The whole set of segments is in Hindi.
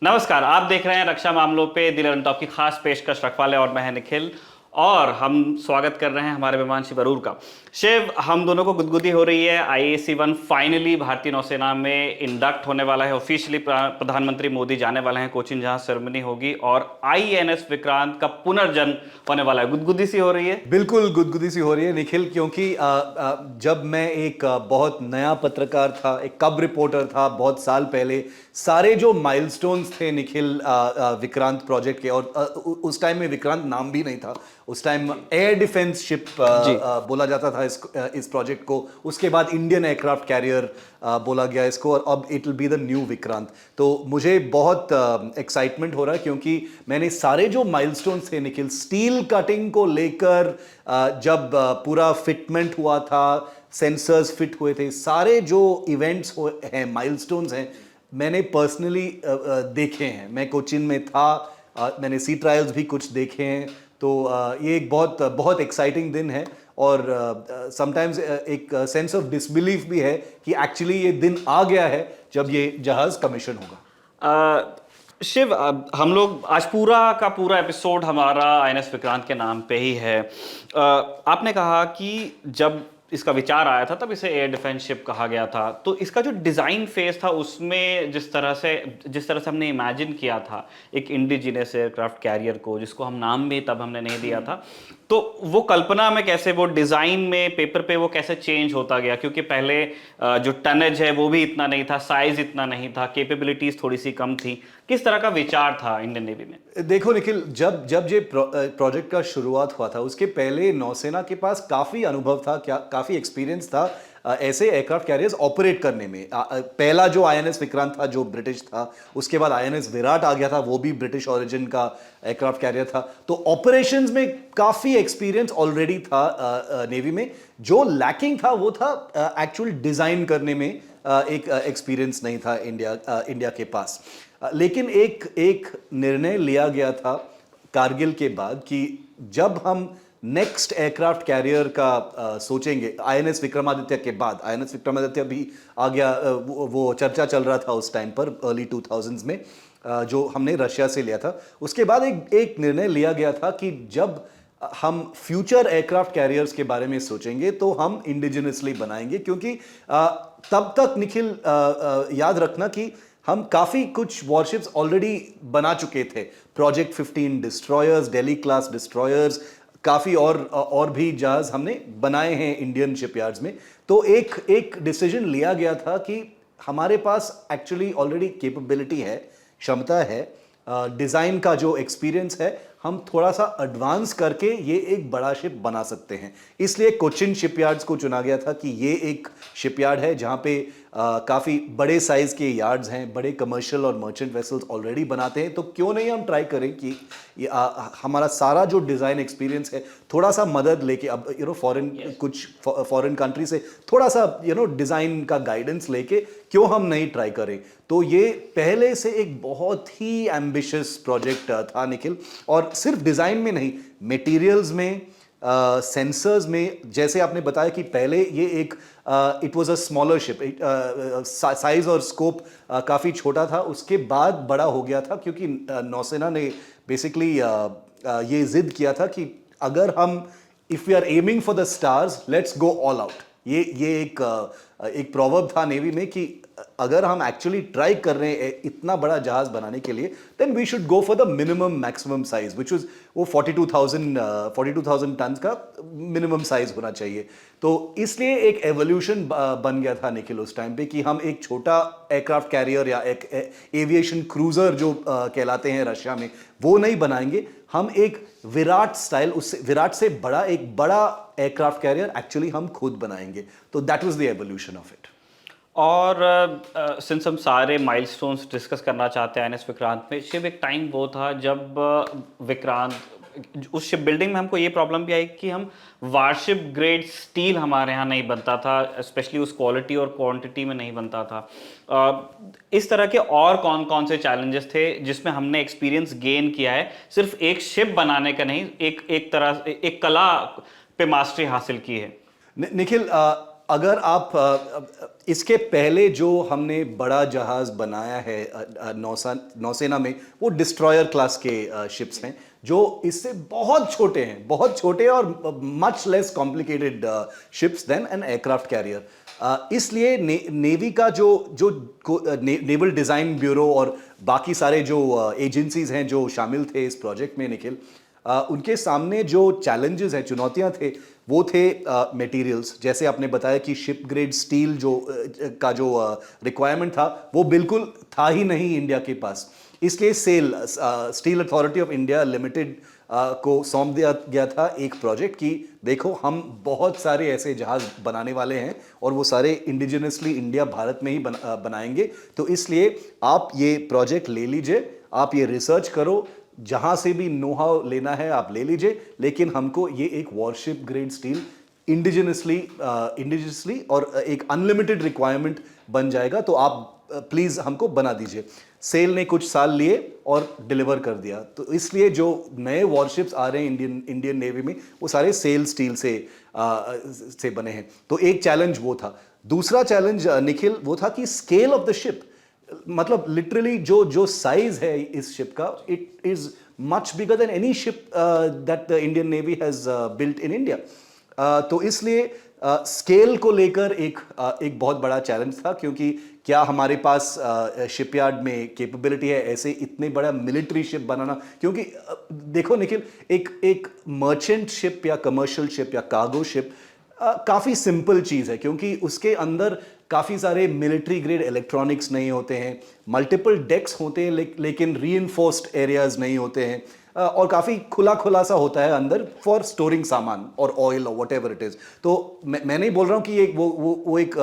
नमस्कार, आप देख रहे हैं रक्षा मामलों पे दिल और टॉप की खास पेशकश रखवाले और मैं हैं निखिल। और हम स्वागत कर रहे हैं हमारे विमान शिव अरूर का। शिव, हम दोनों को गुदगुदी हो रही है। IAC-1 फाइनली भारतीय नौसेना में इंडक्ट होने वाला है। ऑफिशियली प्रधानमंत्री मोदी जाने वाले हैं कोचीन, जहां सेरेमनी होगी और INS विक्रांत का पुनर्जन्म होने वाला है। गुदगुदी सी हो रही है। बिल्कुल गुदगुदी सी हो रही है निखिल, क्योंकि जब मैं एक बहुत नया पत्रकार था, एक कब रिपोर्टर था बहुत साल पहले, सारे जो माइलस्टोन्स थे निखिल विक्रांत प्रोजेक्ट के, और उस टाइम में विक्रांत नाम भी नहीं था। उस टाइम एयर डिफेंस शिप जी। बोला जाता था इस प्रोजेक्ट को। उसके बाद इंडियन एयरक्राफ्ट कैरियर बोला गया इसको, और अब it will be the new Vikrant. तो मुझे बहुत एक्साइटमेंट हो रहा है, क्योंकि मैंने सारे जो माइलस्टोन्स थे निखिल, स्टील कटिंग को लेकर जब पूरा फिटमेंट हुआ था, सेंसर्स फिट हुए थे, सारे जो इवेंट्स हैं, माइलस्टोन्स हैं, मैंने पर्सनली देखे हैं। मैं कोचीन में था, मैंने सी ट्रायल्स भी कुछ देखे हैं। तो ये एक बहुत बहुत एक्साइटिंग दिन है, और समटाइम्स एक सेंस ऑफ डिसबिलीफ भी है कि एक्चुअली ये दिन आ गया है जब ये जहाज कमीशन होगा। शिव, हम लोग आज पूरा का पूरा एपिसोड हमारा INS विक्रांत के नाम पे ही है। आपने कहा कि जब इसका विचार आया था तब इसे एयर डिफेंस शिप कहा गया था, तो इसका जो डिज़ाइन फेज था उसमें जिस तरह से हमने इमेजिन किया था एक इंडिजिनस एयरक्राफ्ट कैरियर को, जिसको हम नाम भी तब हमने नहीं दिया था, तो वो कल्पना में कैसे, वो डिज़ाइन में पेपर पे वो कैसे चेंज होता गया? क्योंकि पहले जो टनेज है वो भी इतना नहीं था, साइज इतना नहीं था, कैपेबिलिटीज थोड़ी सी कम थी। किस तरह का विचार था इंडियन नेवी में? देखो निखिल, जब जब ये प्रोजेक्ट का शुरुआत हुआ था, उसके पहले नौसेना के पास काफ़ी अनुभव था, क्या काफ़ी एक्सपीरियंस था ऐसे एयरक्राफ्ट कैरियर्स ऑपरेट करने में। पहला जो INS विक्रांत था जो ब्रिटिश था, उसके बाद INS विराट आ गया था, वो भी ब्रिटिश ओरिजिन का एयरक्राफ्ट कैरियर था। तो ऑपरेशंस में काफ़ी एक्सपीरियंस ऑलरेडी था नेवी में। जो लैकिंग था वो था एक्चुअल डिज़ाइन करने में एक एक्सपीरियंस नहीं था इंडिया के पास। लेकिन एक निर्णय लिया गया था कारगिल के बाद कि जब हम नेक्स्ट एयरक्राफ्ट कैरियर का सोचेंगे, INS विक्रमादित्य के बाद, INS विक्रमादित्य भी आ गया, वो चर्चा चल रहा था उस टाइम पर अर्ली 2000s में, जो हमने रशिया से लिया था। उसके बाद एक निर्णय लिया गया था कि जब हम फ्यूचर एयरक्राफ्ट कैरियर्स के बारे में सोचेंगे तो हम इंडिजिनसली बनाएंगे, क्योंकि तब तक निखिल याद रखना कि हम काफ़ी कुछ वॉरशिप्स ऑलरेडी बना चुके थे। Project 15 destroyers, Delhi class destroyers, काफ़ी और भी जहाज हमने बनाए हैं इंडियन शिपयार्ड्स में। तो एक डिसीजन लिया गया था कि हमारे पास एक्चुअली ऑलरेडी कैपेबिलिटी है, क्षमता है, डिज़ाइन का जो एक्सपीरियंस है, हम थोड़ा सा एडवांस करके ये एक बड़ा शिप बना सकते हैं। इसलिए कोचिन शिपयार्ड्स को चुना गया था कि ये एक शिपयार्ड है जहाँ पे काफ़ी बड़े साइज़ के यार्ड्स हैं, बड़े कमर्शियल और मर्चेंट वेसल्स ऑलरेडी बनाते हैं। तो क्यों नहीं हम ट्राई करें कि हमारा सारा जो डिज़ाइन एक्सपीरियंस है, थोड़ा सा मदद लेके, अब कुछ फॉरेन कंट्री से थोड़ा सा डिज़ाइन का गाइडेंस लेके क्यों हम नहीं ट्राई करें। तो ये पहले से एक बहुत ही एम्बिशियस प्रोजेक्ट था निखिल, और सिर्फ डिज़ाइन में नहीं, मटेरियल्स में, सेंसर्स में। जैसे आपने बताया कि पहले ये एक it was a smaller ship, size और स्कोप काफ़ी छोटा था, उसके बाद बड़ा हो गया था, क्योंकि नौसेना ने बेसिकली ये जिद किया था कि अगर हम if we are aiming for the stars, let's go all out. ये एक प्रोवर्ब था नेवी में कि अगर हम एक्चुअली ट्राई कर रहे हैं इतना बड़ा जहाज बनाने के लिए, then we should go for the minimum maximum size, which was वो 42,000 टन का मिनिमम साइज होना चाहिए। तो इसलिए एक एवोल्यूशन बन गया था निखिल उस टाइम पे कि हम एक छोटा एयरक्राफ्ट कैरियर या एक एविएशन क्रूजर जो कहलाते हैं रशिया में, वो नहीं बनाएंगे। हम एक विराट स्टाइल, उससे विराट से बड़ा एक बड़ा एयरक्राफ्ट कैरियर एक्चुअली हम खुद बनाएंगे। तो that was the evolution of it. और सिंस हम सारे माइलस्टोन्स डिस्कस करना चाहते हैं INS विक्रांत में, शिव, एक टाइम वो था जब विक्रांत, उस शिप बिल्डिंग में हमको ये प्रॉब्लम भी आई कि हम वारशिप ग्रेड स्टील हमारे यहाँ नहीं बनता था, स्पेशली उस क्वालिटी और क्वांटिटी में नहीं बनता था। इस तरह के और कौन कौन से चैलेंजेस थे जिसमें हमने एक्सपीरियंस गेन किया है, सिर्फ एक शिप बनाने का नहीं, एक तरह एक कला पे मास्टरी हासिल की है? निखिल, अगर आप इसके पहले जो हमने बड़ा जहाज बनाया है नौसेना में, वो डिस्ट्रॉयर क्लास के शिप्स हैं जो इससे बहुत छोटे हैं, बहुत छोटे और much less complicated ships than an aircraft carrier. इसलिए नेवी का जो नेवल डिज़ाइन ब्यूरो और बाकी सारे जो एजेंसीज हैं जो शामिल थे इस प्रोजेक्ट में, निखिल, उनके सामने जो चैलेंजेस हैं, चुनौतियां थे, वो थे मटेरियल्स। जैसे आपने बताया कि शिप ग्रेड स्टील का जो रिक्वायरमेंट था वो बिल्कुल था ही नहीं इंडिया के पास। इसलिए steel authority of India limited को सौंप दिया गया था एक प्रोजेक्ट की, देखो हम बहुत सारे ऐसे जहाज बनाने वाले हैं और वो सारे इंडिजिनसली इंडिया, भारत में ही बनाएंगे, तो इसलिए आप ये प्रोजेक्ट ले लीजिए, आप ये रिसर्च करो, जहां से भी नो हाउ लेना है आप ले लीजिए, लेकिन हमको ये एक वॉरशिप ग्रेड स्टील इंडिजिनसली और एक अनलिमिटेड रिक्वायरमेंट बन जाएगा, तो आप प्लीज हमको बना दीजिए। सेल ने कुछ साल लिए और डिलीवर कर दिया। तो इसलिए जो नए वॉरशिप्स आ रहे हैं इंडियन नेवी में, वो सारे सेल स्टील से बने हैं। तो एक चैलेंज वो था। दूसरा चैलेंज निखिल वो था कि स्केल ऑफ द शिप, मतलब लिटरली जो साइज है इस शिप का, it is much bigger than any ship that the Indian navy has built in India. तो इसलिए स्केल को लेकर एक बहुत बड़ा चैलेंज था, क्योंकि क्या हमारे पास शिपयार्ड में कैपेबिलिटी है ऐसे इतने बड़ा मिलिट्री शिप बनाना। क्योंकि देखो निखिल, एक मर्चेंट शिप या कमर्शियल शिप या कार्गो शिप काफ़ी सिंपल चीज़ है, क्योंकि उसके अंदर काफ़ी सारे मिलिट्री ग्रेड इलेक्ट्रॉनिक्स नहीं होते हैं, मल्टीपल डेक्स होते हैं लेकिन रीइंफोर्स्ड एरियाज नहीं होते हैं, और काफ़ी खुला सा होता है अंदर फॉर स्टोरिंग सामान और ऑयल और वट एवर इट इज़। तो मैं नहीं बोल रहा हूँ कि वो एक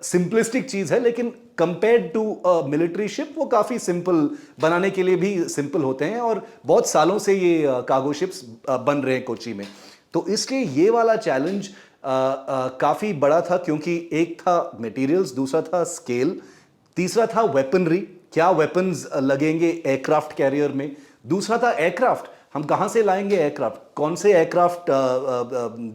सिंपलिस्टिक चीज़ है, लेकिन कंपेयर्ड टू मिलिट्री शिप वो काफ़ी सिंपल, बनाने के लिए भी सिंपल होते हैं, और बहुत सालों से ये कार्गो शिप्स बन रहे हैं कोची में। तो इसलिए ये वाला चैलेंज काफ़ी बड़ा था, क्योंकि एक था मटेरियल्स, दूसरा था स्केल, तीसरा था वेपनरी, क्या वेपन्स लगेंगे एयरक्राफ्ट कैरियर में, दूसरा था एयरक्राफ्ट, हम कहाँ से लाएंगे एयरक्राफ्ट, कौन से एयरक्राफ्ट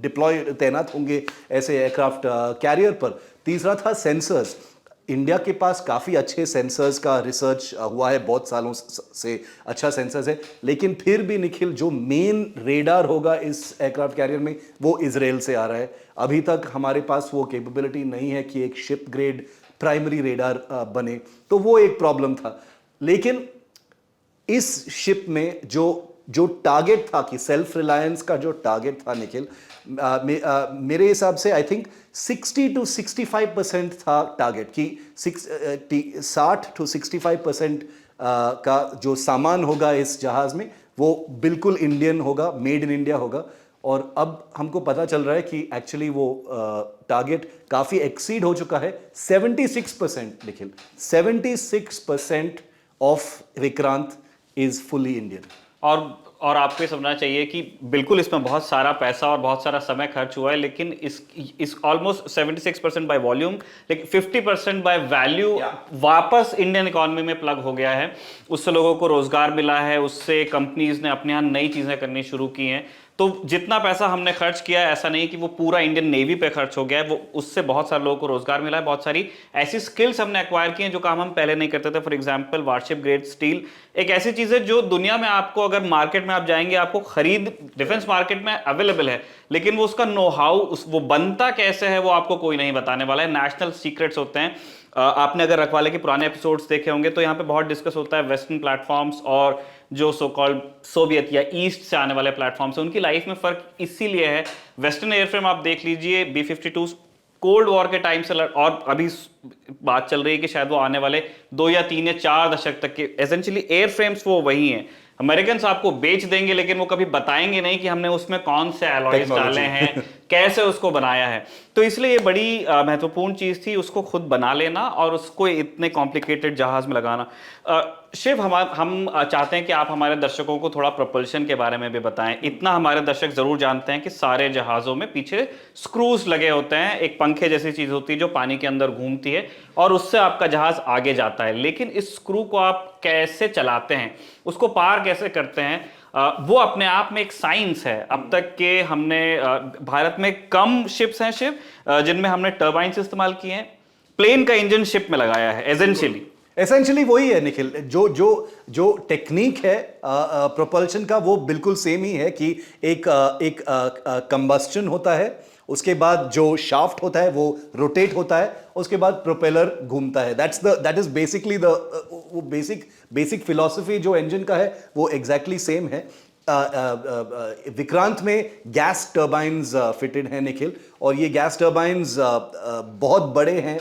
डिप्लॉय तैनात होंगे ऐसे एयरक्राफ्ट कैरियर पर, तीसरा था सेंसर्स। इंडिया के पास काफ़ी अच्छे सेंसर्स का रिसर्च हुआ है, बहुत सालों से अच्छा सेंसर्स है, लेकिन फिर भी निखिल जो मेन रेडार होगा इस एयरक्राफ्ट कैरियर में वो इजराइल से आ रहा है। अभी तक हमारे पास वो कैपेबिलिटी नहीं है कि एक शिप ग्रेड प्राइमरी रेडार बने, तो वो एक प्रॉब्लम था। लेकिन इस शिप में जो टारगेट था कि सेल्फ रिलायंस का जो टारगेट था निखिल, मेरे हिसाब से आई थिंक 60 to 65% था टारगेट, कि 60 to 65% का जो सामान होगा इस जहाज में वो बिल्कुल इंडियन होगा, मेड इन इंडिया होगा। और अब हमको पता चल रहा है कि एक्चुअली वो टारगेट काफ़ी एक्सीड हो चुका है। 76% Nikhil, 76% of Vikrant is fully Indian. और आपको ये समझना चाहिए कि बिल्कुल इसमें बहुत सारा पैसा और बहुत सारा समय खर्च हुआ है, लेकिन इस ऑलमोस्ट 76% बाय वॉल्यूम, लेकिन 50% बाय वैल्यू वापस इंडियन इकोनॉमी में प्लग हो गया है। उससे लोगों को रोजगार मिला है, उससे कंपनीज ने अपने यहाँ नई चीजें करनी शुरू की हैं। तो जितना पैसा हमने खर्च किया है, ऐसा नहीं कि वो पूरा इंडियन नेवी पे खर्च हो गया है, वो उससे बहुत सारे लोगों को रोजगार मिला है, बहुत सारी ऐसी स्किल्स हमने एक्वायर की हैं जो काम हम पहले नहीं करते थे। For example warship grade steel एक ऐसी चीज है जो दुनिया में आपको, अगर मार्केट में आप जाएंगे, आपको खरीद डिफेंस मार्केट में अवेलेबल है, लेकिन वो उसका नो हाउ, वो बनता कैसे है, वो आपको कोई नहीं बताने वाला है। नेशनल सीक्रेट्स होते हैं। आपने अगर रखवाले के पुराने एपिसोड्स देखे होंगे तो यहाँ पे बहुत डिस्कस होता है वेस्टर्न प्लेटफॉर्म्स और जो सो कॉल्ड सोवियत या ईस्ट से आने वाले प्लेटफॉर्म्स हैं, उनकी लाइफ में फर्क इसीलिए है। वेस्टर्न एयरफ्रेम आप देख लीजिए, B-52 कोल्ड वॉर के टाइम से और अभी बात चल रही है कि शायद वो आने वाले 2 या 3 या 4 दशक तक के एसेंशियली एयरफ्रेम्स वो वही हैं। अमेरिकन आपको बेच देंगे, लेकिन वो कभी बताएंगे नहीं कि हमने उसमें कौन से एलॉयज डाले हैं, कैसे उसको बनाया है। तो इसलिए ये बड़ी महत्वपूर्ण चीज थी, उसको खुद बना लेना और उसको इतने कॉम्प्लिकेटेड जहाज में लगाना। शिव, हम चाहते हैं कि आप हमारे दर्शकों को थोड़ा प्रपल्शन के बारे में भी बताएं। इतना हमारे दर्शक जरूर जानते हैं कि सारे जहाजों में पीछे स्क्रूज लगे होते हैं, एक पंखे जैसी चीज होती है जो पानी के अंदर घूमती है और उससे आपका जहाज आगे जाता है। लेकिन इस स्क्रू को आप कैसे चलाते हैं, उसको पार कैसे करते हैं, वो अपने आप में एक साइंस है। अब तक के हमने भारत में कम शिप्स हैं शिप जिनमें हमने टर्बाइंस इस्तेमाल किए हैं। प्लेन का इंजन शिप में लगाया है एसेंशियली वही है निखिल, जो जो जो टेक्निक है प्रोपल्शन का वो बिल्कुल सेम ही है कि एक कंबस्टन होता है, उसके बाद जो शाफ्ट होता है वो रोटेट होता है, उसके बाद प्रोपेलर घूमता है। दैट इज बेसिकली द वो बेसिक फिलॉसफी जो इंजन का है वो एग्जैक्टली सेम है। विक्रांत में गैस टर्बाइंस फिटेड हैं निखिल, और ये गैस टर्बाइंस बहुत बड़े हैं,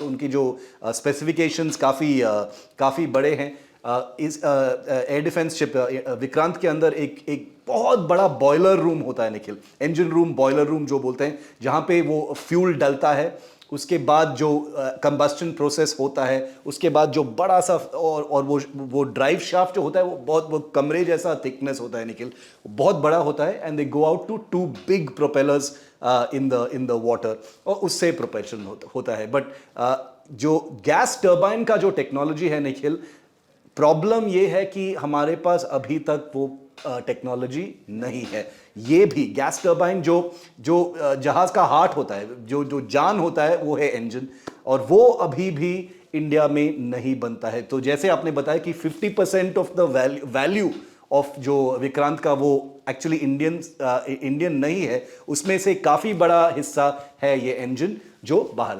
उनकी जो स्पेसिफिकेशंस काफ़ी बड़े हैं। इस एयर डिफेंस शिप विक्रांत के अंदर एक बहुत बड़ा बॉयलर रूम होता है Nikhil, engine room, boiler room जो बोलते हैं, जहाँ पे वो फ्यूल डलता है, उसके बाद जो कंबस्टन प्रोसेस होता है, उसके बाद जो बड़ा सा और वो ड्राइव शाफ्ट जो होता है वो कमरे जैसा थिकनेस होता है निखिल, बहुत बड़ा होता है, and they go out to 2 big propellers in the water, और उससे प्रोपेल्शन होता है। बट जो गैस टर्बाइन का जो टेक्नोलॉजी है निखिल, प्रॉब्लम ये है कि हमारे पास अभी तक वो टेक्नोलॉजी नहीं है। ये भी गैस टर्बाइन जो जहाज का हार्ट होता है, जो जान होता है, वो है इंजन, और वो अभी भी इंडिया में नहीं बनता है। तो जैसे आपने बताया कि 50% ऑफ द वैल्यू ऑफ जो विक्रांत का वो एक्चुअली इंडियन नहीं है, उसमें से काफ़ी बड़ा हिस्सा है ये इंजन जो बाहर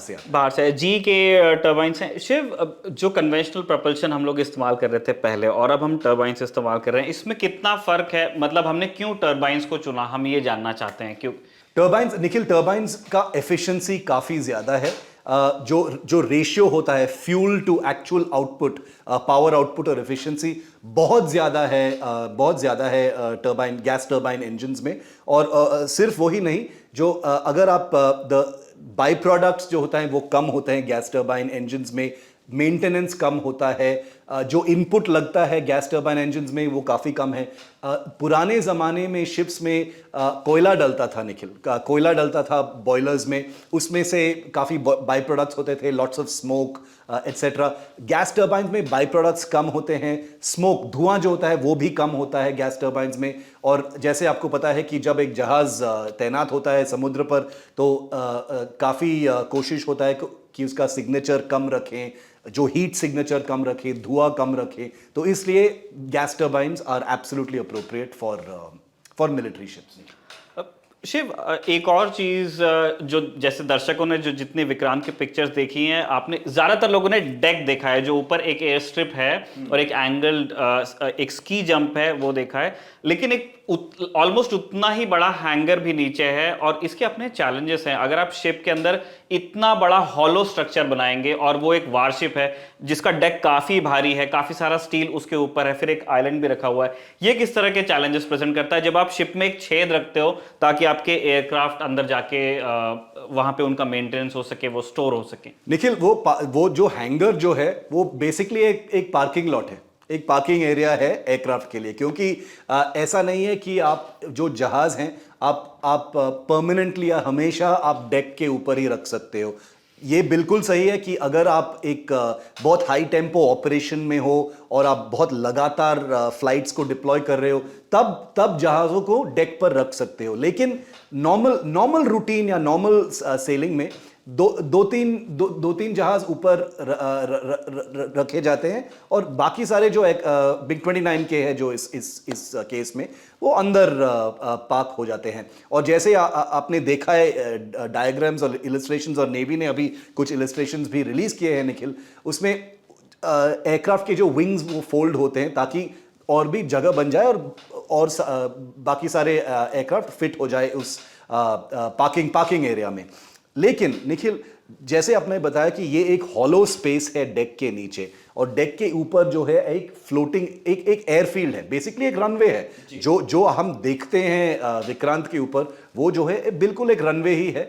से जी के टर्बाइंस हैं। शिव, अब जो कन्वेंशनल प्रोपल्शन हम लोग इस्तेमाल कर रहे थे पहले और अब हम टर्बाइंस इस्तेमाल कर रहे हैं, इसमें कितना फर्क है? मतलब हमने क्यों टर्बाइंस को चुना, हम ये जानना चाहते हैं। क्यों टर्बाइंस निखिल, टर्बाइंस का एफिशिएंसी काफ़ी ज़्यादा है। जो रेशियो होता है fuel to actual output, power output और एफिशिएंसी बहुत ज़्यादा है टर्बाइन, गैस टर्बाइन इंजन्स में। और सिर्फ वही नहीं, जो अगर आप द बाई प्रोडक्ट्स जो होता है वो कम होते हैं गैस टर्बाइन इंजन्स में, मेंटेनेंस कम होता है, जो इनपुट लगता है गैस टर्बाइन इंजन्स में वो काफ़ी कम है। पुराने ज़माने में शिप्स में कोयला डलता था निखिल, कोयला डलता था बॉयलर्स में, उसमें से काफ़ी बाई प्रोडक्ट्स होते थे, lots of smoke etcetera. Gas turbines में बाई प्रोडक्ट्स कम होते हैं, स्मोक, धुआं जो होता है वो भी कम होता है गैस टर्बाइंस में। और जैसे आपको पता है कि जब एक जहाज़ तैनात होता है समुद्र पर, तो काफ़ी कोशिश होता है कि उसका सिग्नेचर कम रखें, जो हीट सिग्नेचर कम रखे, धुआं कम रखे। तो इसलिए gas turbines are absolutely appropriate for military ships. Shiv, एक और चीज जो जैसे दर्शकों ने जो जितने विक्रांत की पिक्चर्स देखी हैं, आपने ज्यादातर लोगों ने डेक देखा है, जो ऊपर एक एयर स्ट्रिप है और एक एंगल्ड एक स्की जंप है वो देखा है, लेकिन एक ऑलमोस्ट उतना ही बड़ा हैंगर भी नीचे है और इसके अपने चैलेंजेस हैं। अगर आप शिप के अंदर इतना बड़ा हॉलो स्ट्रक्चर बनाएंगे और वो एक वारशिप है जिसका डेक काफी भारी है, काफी सारा स्टील उसके ऊपर है, फिर एक आइलैंड भी रखा हुआ है, ये किस तरह के चैलेंजेस प्रेजेंट करता है जब आप शिप में एक छेद रखते हो ताकि आपके एयरक्राफ्ट अंदर जाके वहां पे उनका मेंटेनेंस हो सके, वो स्टोर हो सके? निखिल, वो जो हैंगर जो है वो बेसिकली एक पार्किंग लॉट है, एक पार्किंग एरिया है एयरक्राफ्ट के लिए। क्योंकि ऐसा नहीं है कि आप जो जहाज हैं आप परमानेंटली या हमेशा आप डेक के ऊपर ही रख सकते हो। ये बिल्कुल सही है कि अगर आप एक बहुत हाई टेम्पो ऑपरेशन में हो और आप बहुत लगातार फ्लाइट्स को डिप्लॉय कर रहे हो, तब जहाज़ों को डेक पर रख सकते हो। लेकिन नॉर्मल रूटीन या नॉर्मल सेलिंग में दो तीन जहाज ऊपर रखे जाते हैं और बाकी सारे जो बिग 29 के है जो इस केस में वो अंदर पार्क हो जाते हैं। और जैसे आपने देखा है डायग्राम्स और इलस्ट्रेशंस, और नेवी ने अभी कुछ इलस्ट्रेशंस भी रिलीज किए हैं निखिल, उसमें एयरक्राफ्ट के जो विंग्स वो फोल्ड होते हैं ताकि और भी जगह बन जाए और बाकी सारे एयरक्राफ्ट फिट हो जाए उस पार्किंग एरिया में। लेकिन निखिल, जैसे आपने बताया कि ये एक हॉलो स्पेस है डेक के नीचे, और डेक के ऊपर जो है एक फ्लोटिंग एक एयरफील्ड है, बेसिकली एक रनवे है। जो हम देखते हैं विक्रांत के ऊपर, वो जो है बिल्कुल एक रनवे ही है।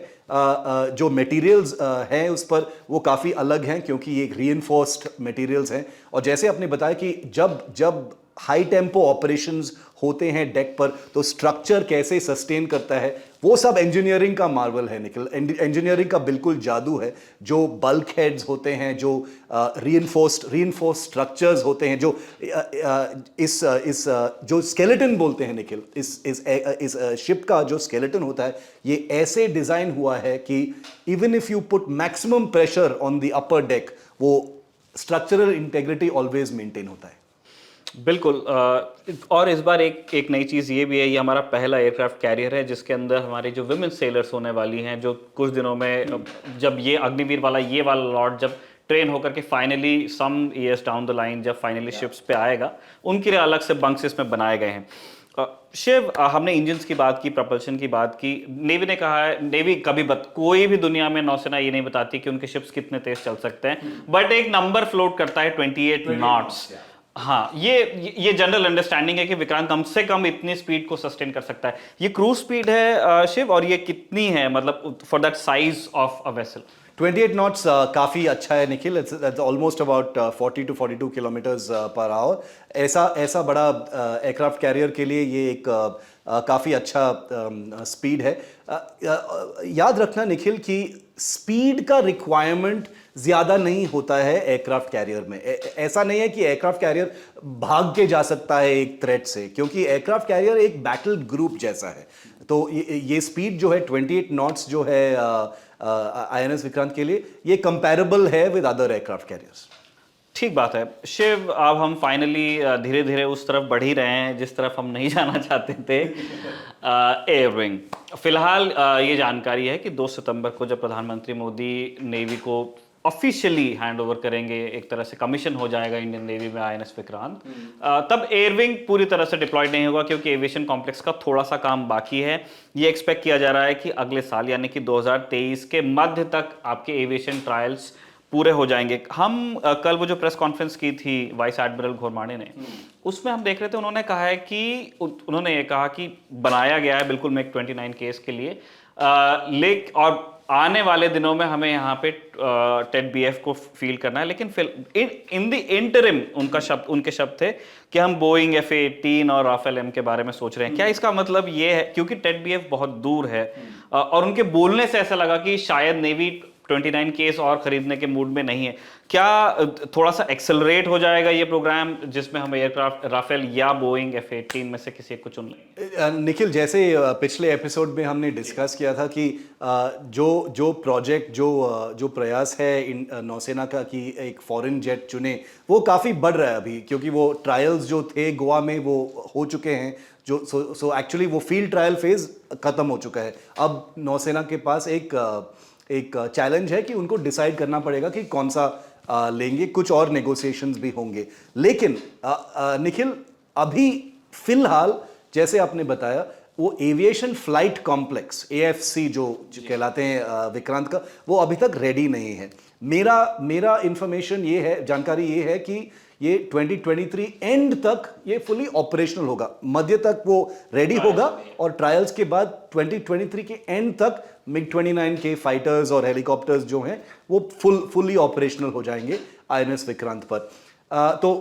जो मटेरियल्स हैं उस पर वो काफ़ी अलग हैं क्योंकि ये रीइंफोर्स्ड मटेरियल्स हैं। और जैसे आपने बताया कि जब हाई टेम्पो ऑपरेशंस होते हैं डेक पर, तो स्ट्रक्चर कैसे सस्टेन करता है, वो सब इंजीनियरिंग का मार्वल है निखिल। इंजीनियरिंग का बिल्कुल जादू है। जो बल्क हेड्स होते हैं, जो रीइंफोर्स्ड स्ट्रक्चर्स होते हैं, जो इस जो स्केलेटन बोलते हैं निखिल, इस शिप का जो स्केलेटन होता है, ये ऐसे डिजाइन हुआ है कि even if you put maximum pressure on the upper deck, वो स्ट्रक्चरल इंटेग्रिटी ऑलवेज मेंटेन होता है। बिल्कुल। और इस बार एक नई चीज़ ये भी है, ये हमारा पहला एयरक्राफ्ट कैरियर है जिसके अंदर हमारी जो विमेन सेलर्स होने वाली हैं, जो कुछ दिनों में जब ये अग्निवीर वाला ये वाला लॉट जब ट्रेन होकर के finally some years down the line जब फाइनली शिप्स पे आएगा, उनके लिए अलग से बंक्स इसमें बनाए गए हैं। शिव, हमने इंजन्स की बात की, प्रपल्शन की बात की। नेवी ने कहा है, नेवी कभी कोई भी दुनिया में नौसेना ये नहीं बताती कि उनके शिप्स कितने तेज चल सकते हैं, बट एक नंबर फ्लोट करता है 28 नॉट्स। हाँ, ये जनरल अंडरस्टैंडिंग है कि विक्रांत कम से कम इतनी स्पीड को सस्टेन कर सकता है। ये क्रूज स्पीड है शिव, और ये कितनी है मतलब for that size of a vessel? 28 knots काफ़ी अच्छा है Nikhil. It's almost about 40 to 42 kilometres per hour. ऐसा बड़ा एयरक्राफ्ट कैरियर के लिए ये एक काफ़ी अच्छा स्पीड है। याद रखना निखिल कि स्पीड का रिक्वायरमेंट ज़्यादा नहीं होता है एयरक्राफ्ट कैरियर में। ऐसा नहीं है कि एयरक्राफ्ट कैरियर भाग के जा सकता है एक थ्रेट से, क्योंकि एयरक्राफ्ट कैरियर एक बैटल ग्रुप जैसा है। तो ये स्पीड जो है 28 नॉट्स जो है INS विक्रांत के लिए, ये कंपैरेबल है विद अदर एयरक्राफ्ट कैरियर्स। ठीक बात है शिव। अब हम फाइनली धीरे धीरे उस तरफ बढ़ ही रहे हैं जिस तरफ हम नहीं जाना चाहते थे, एयर विंग। फिलहाल ये जानकारी है कि 2 सितंबर को जब प्रधानमंत्री मोदी नेवी को ऑफिशियली हैंड ओवर करेंगे, एक तरह से कमीशन हो जाएगा इंडियन नेवी में INS विक्रांत, तब एयरविंग पूरी तरह से डिप्लॉयड नहीं होगा, क्योंकि एविएशन कॉम्प्लेक्स का थोड़ा सा काम बाकी है। ये एक्सपेक्ट किया जा रहा है कि अगले साल यानी कि 2023 के मध्य तक आपके एविएशन ट्रायल्स पूरे हो जाएंगे। हम कल वो जो प्रेस कॉन्फ्रेंस की थी वाइस एडमिरल घोरमाड़े ने, उसमें हम देख रहे थे, उन्होंने कहा है कि उन्होंने ये कहा कि बनाया गया है बिल्कुल मिग 29 केस के लिए, और आने वाले दिनों में हमें यहाँ पे टेड BF को फील करना है। लेकिन इन द इंटरिम उनके शब्द थे कि हम बोइंग F-18 और राफेल M के बारे में सोच रहे हैं। क्या इसका मतलब ये है, क्योंकि टेड BF बहुत दूर है, और उनके बोलने से ऐसा लगा कि शायद नेवी 29 केस और खरीदने के मूड में नहीं है। क्या थोड़ा सा एक्सेलरेट हो जाएगा ये प्रोग्राम जिसमें हम एयरक्राफ्ट राफेल या बोइंग F-18 में से किसी एक को चुन लेंगे? निखिल, जैसे पिछले एपिसोड में हमने डिस्कस किया था कि जो प्रोजेक्ट जो प्रयास है नौसेना का कि एक फॉरेन जेट चुने, वो काफ़ी बढ़ रहा है अभी, क्योंकि वो ट्रायल्स जो थे गोवा में वो हो चुके हैं। जो सो एक्चुअली वो फील्ड ट्रायल फेज ख़त्म हो चुका है। अब नौसेना के पास एक चैलेंज है कि उनको डिसाइड करना पड़ेगा कि कौन सा लेंगे। कुछ और नेगोशिएशंस भी होंगे, लेकिन निखिल अभी फिलहाल जैसे आपने बताया, वो एविएशन फ्लाइट कॉम्प्लेक्स AFC जो कहलाते हैं विक्रांत का, वो अभी तक रेडी नहीं है। मेरा इंफॉर्मेशन ये है, जानकारी ये है कि ये 2023 एंड तक ये फुली ऑपरेशनल होगा, मध्य तक वो रेडी होगा, और ट्रायल्स के बाद 2023 के एंड तक MiG-29 के फाइटर्स और हेलीकॉप्टर्स जो हैं वो फुली ऑपरेशनल हो जाएंगे INS विक्रांत पर। तो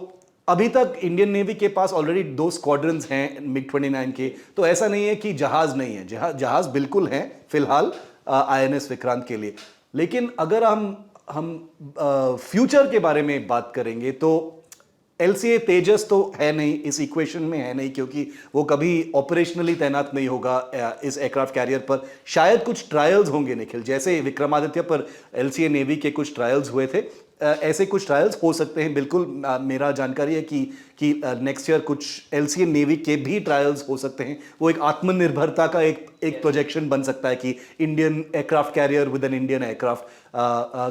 अभी तक इंडियन नेवी के पास ऑलरेडी 2 स्क्वाड्रंस हैं MiG-29 के, तो ऐसा नहीं है कि जहाज नहीं है, जहाज बिल्कुल हैं फिलहाल INS विक्रांत के लिए। लेकिन अगर हम फ्यूचर के बारे में बात करेंगे तो LCA तेजस तो है नहीं, इस इक्वेशन में है नहीं, क्योंकि वो कभी ऑपरेशनली तैनात नहीं होगा इस एयरक्राफ्ट कैरियर पर। शायद कुछ ट्रायल्स होंगे निखिल, जैसे विक्रमादित्य पर LCA नेवी के कुछ ट्रायल्स हुए थे, ऐसे कुछ ट्रायल्स हो सकते हैं बिल्कुल। मेरा जानकारी है कि नेक्स्ट ईयर कुछ LCA नेवी के भी ट्रायल्स हो सकते हैं। वो एक आत्मनिर्भरता का एक प्रोजेक्शन बन सकता है कि Indian aircraft carrier with an Indian aircraft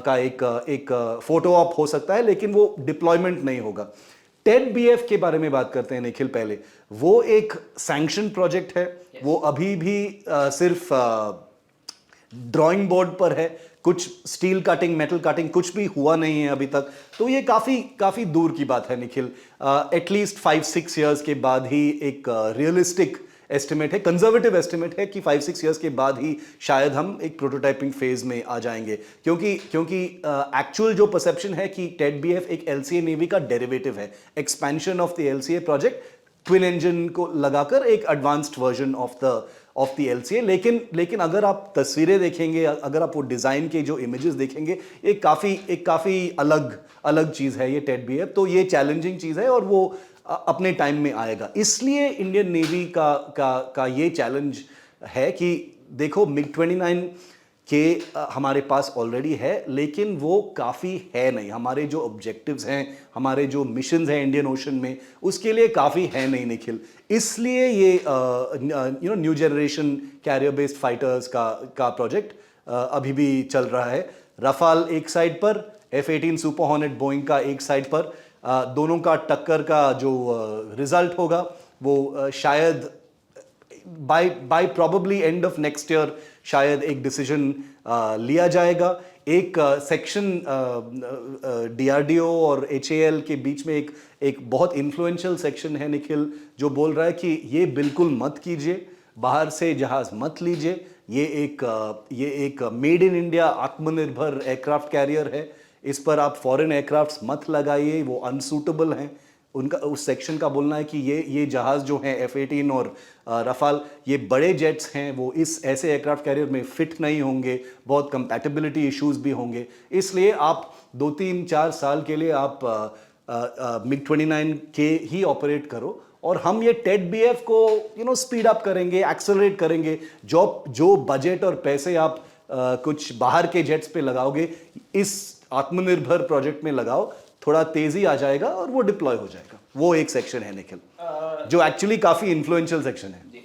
का एक फोटो ऑप हो सकता है, लेकिन वो डिप्लॉयमेंट नहीं होगा। टेड BF के बारे में बात करते हैं निखिल पहले। वो एक सैंक्शन प्रोजेक्ट है, वो अभी भी सिर्फ ड्राइंग बोर्ड पर है, कुछ स्टील कटिंग, मेटल कटिंग कुछ भी हुआ नहीं है अभी तक। तो ये काफ़ी दूर की बात है निखिल। एटलीस्ट 5-6 ईयर्स के बाद ही एक रियलिस्टिक एस्टिमेट है, कंजर्वेटिव एस्टिमेट है कि 5-6 ईयर्स के बाद ही शायद हम एक प्रोटोटाइपिंग फेज में आ जाएंगे, क्योंकि एक्चुअल जो परसेप्शन है कि टेड-बीएफ एक एलसीए नेवी का डेरिवेटिव है, expansion of the LCA project, twin engine को लगाकर एक advanced version of the LCA. लेकिन अगर आप तस्वीरें देखेंगे, अगर आप वो डिजाइन के जो इमेजेस देखेंगे, एक काफी अलग चीज है ये टेड-बीएफ। तो ये चैलेंजिंग चीज है और वो अपने टाइम में आएगा। इसलिए इंडियन नेवी का ये चैलेंज है कि देखो मिग-29 के हमारे पास ऑलरेडी है, लेकिन वो काफ़ी है नहीं। हमारे जो ऑब्जेक्टिव्स हैं, हमारे जो मिशंस हैं इंडियन ओशन में, उसके लिए काफ़ी है नहीं निखिल। इसलिए ये new generation career based fighters का प्रोजेक्ट अभी भी चल रहा है। रफाल एक साइड पर, F-18 सुपर हॉर्नेट बोइंग का एक साइड पर, दोनों का टक्कर का जो रिजल्ट होगा वो शायद by probably end of next year शायद एक डिसीजन लिया जाएगा। एक सेक्शन डीआरडीओ और HAL के बीच में एक बहुत इन्फ्लुएंशियल सेक्शन है निखिल, जो बोल रहा है कि ये बिल्कुल मत कीजिए, बाहर से जहाज मत लीजिए, ये एक मेड इन इंडिया आत्मनिर्भर एयरक्राफ्ट कैरियर है, इस पर आप फॉरेन एयरक्राफ्ट्स मत लगाइए, वो अनसूटेबल हैं। उनका उस सेक्शन का बोलना है कि ये जहाज़ जो हैं F-18 और रफाल, ये बड़े जेट्स हैं, वो इस ऐसे एयरक्राफ्ट कैरियर में फिट नहीं होंगे, बहुत कंपैटिबिलिटी इश्यूज भी होंगे। इसलिए आप 2-3-4 साल के लिए आप मिग-29 के ही ऑपरेट करो, और हम ये टेड-बीएफ को स्पीड अप करेंगे, एक्सेलरेट करेंगे। जो बजट और पैसे आप कुछ बाहर के जेट्स पे लगाओगे, इस आत्मनिर्भर प्रोजेक्ट में लगाओ, थोड़ा तेजी आ जाएगा और वो डिप्लॉय हो जाएगा। वो एक सेक्शन है निखिल, जो एक्चुअली काफी इन्फ्लुएंशियल सेक्शन है।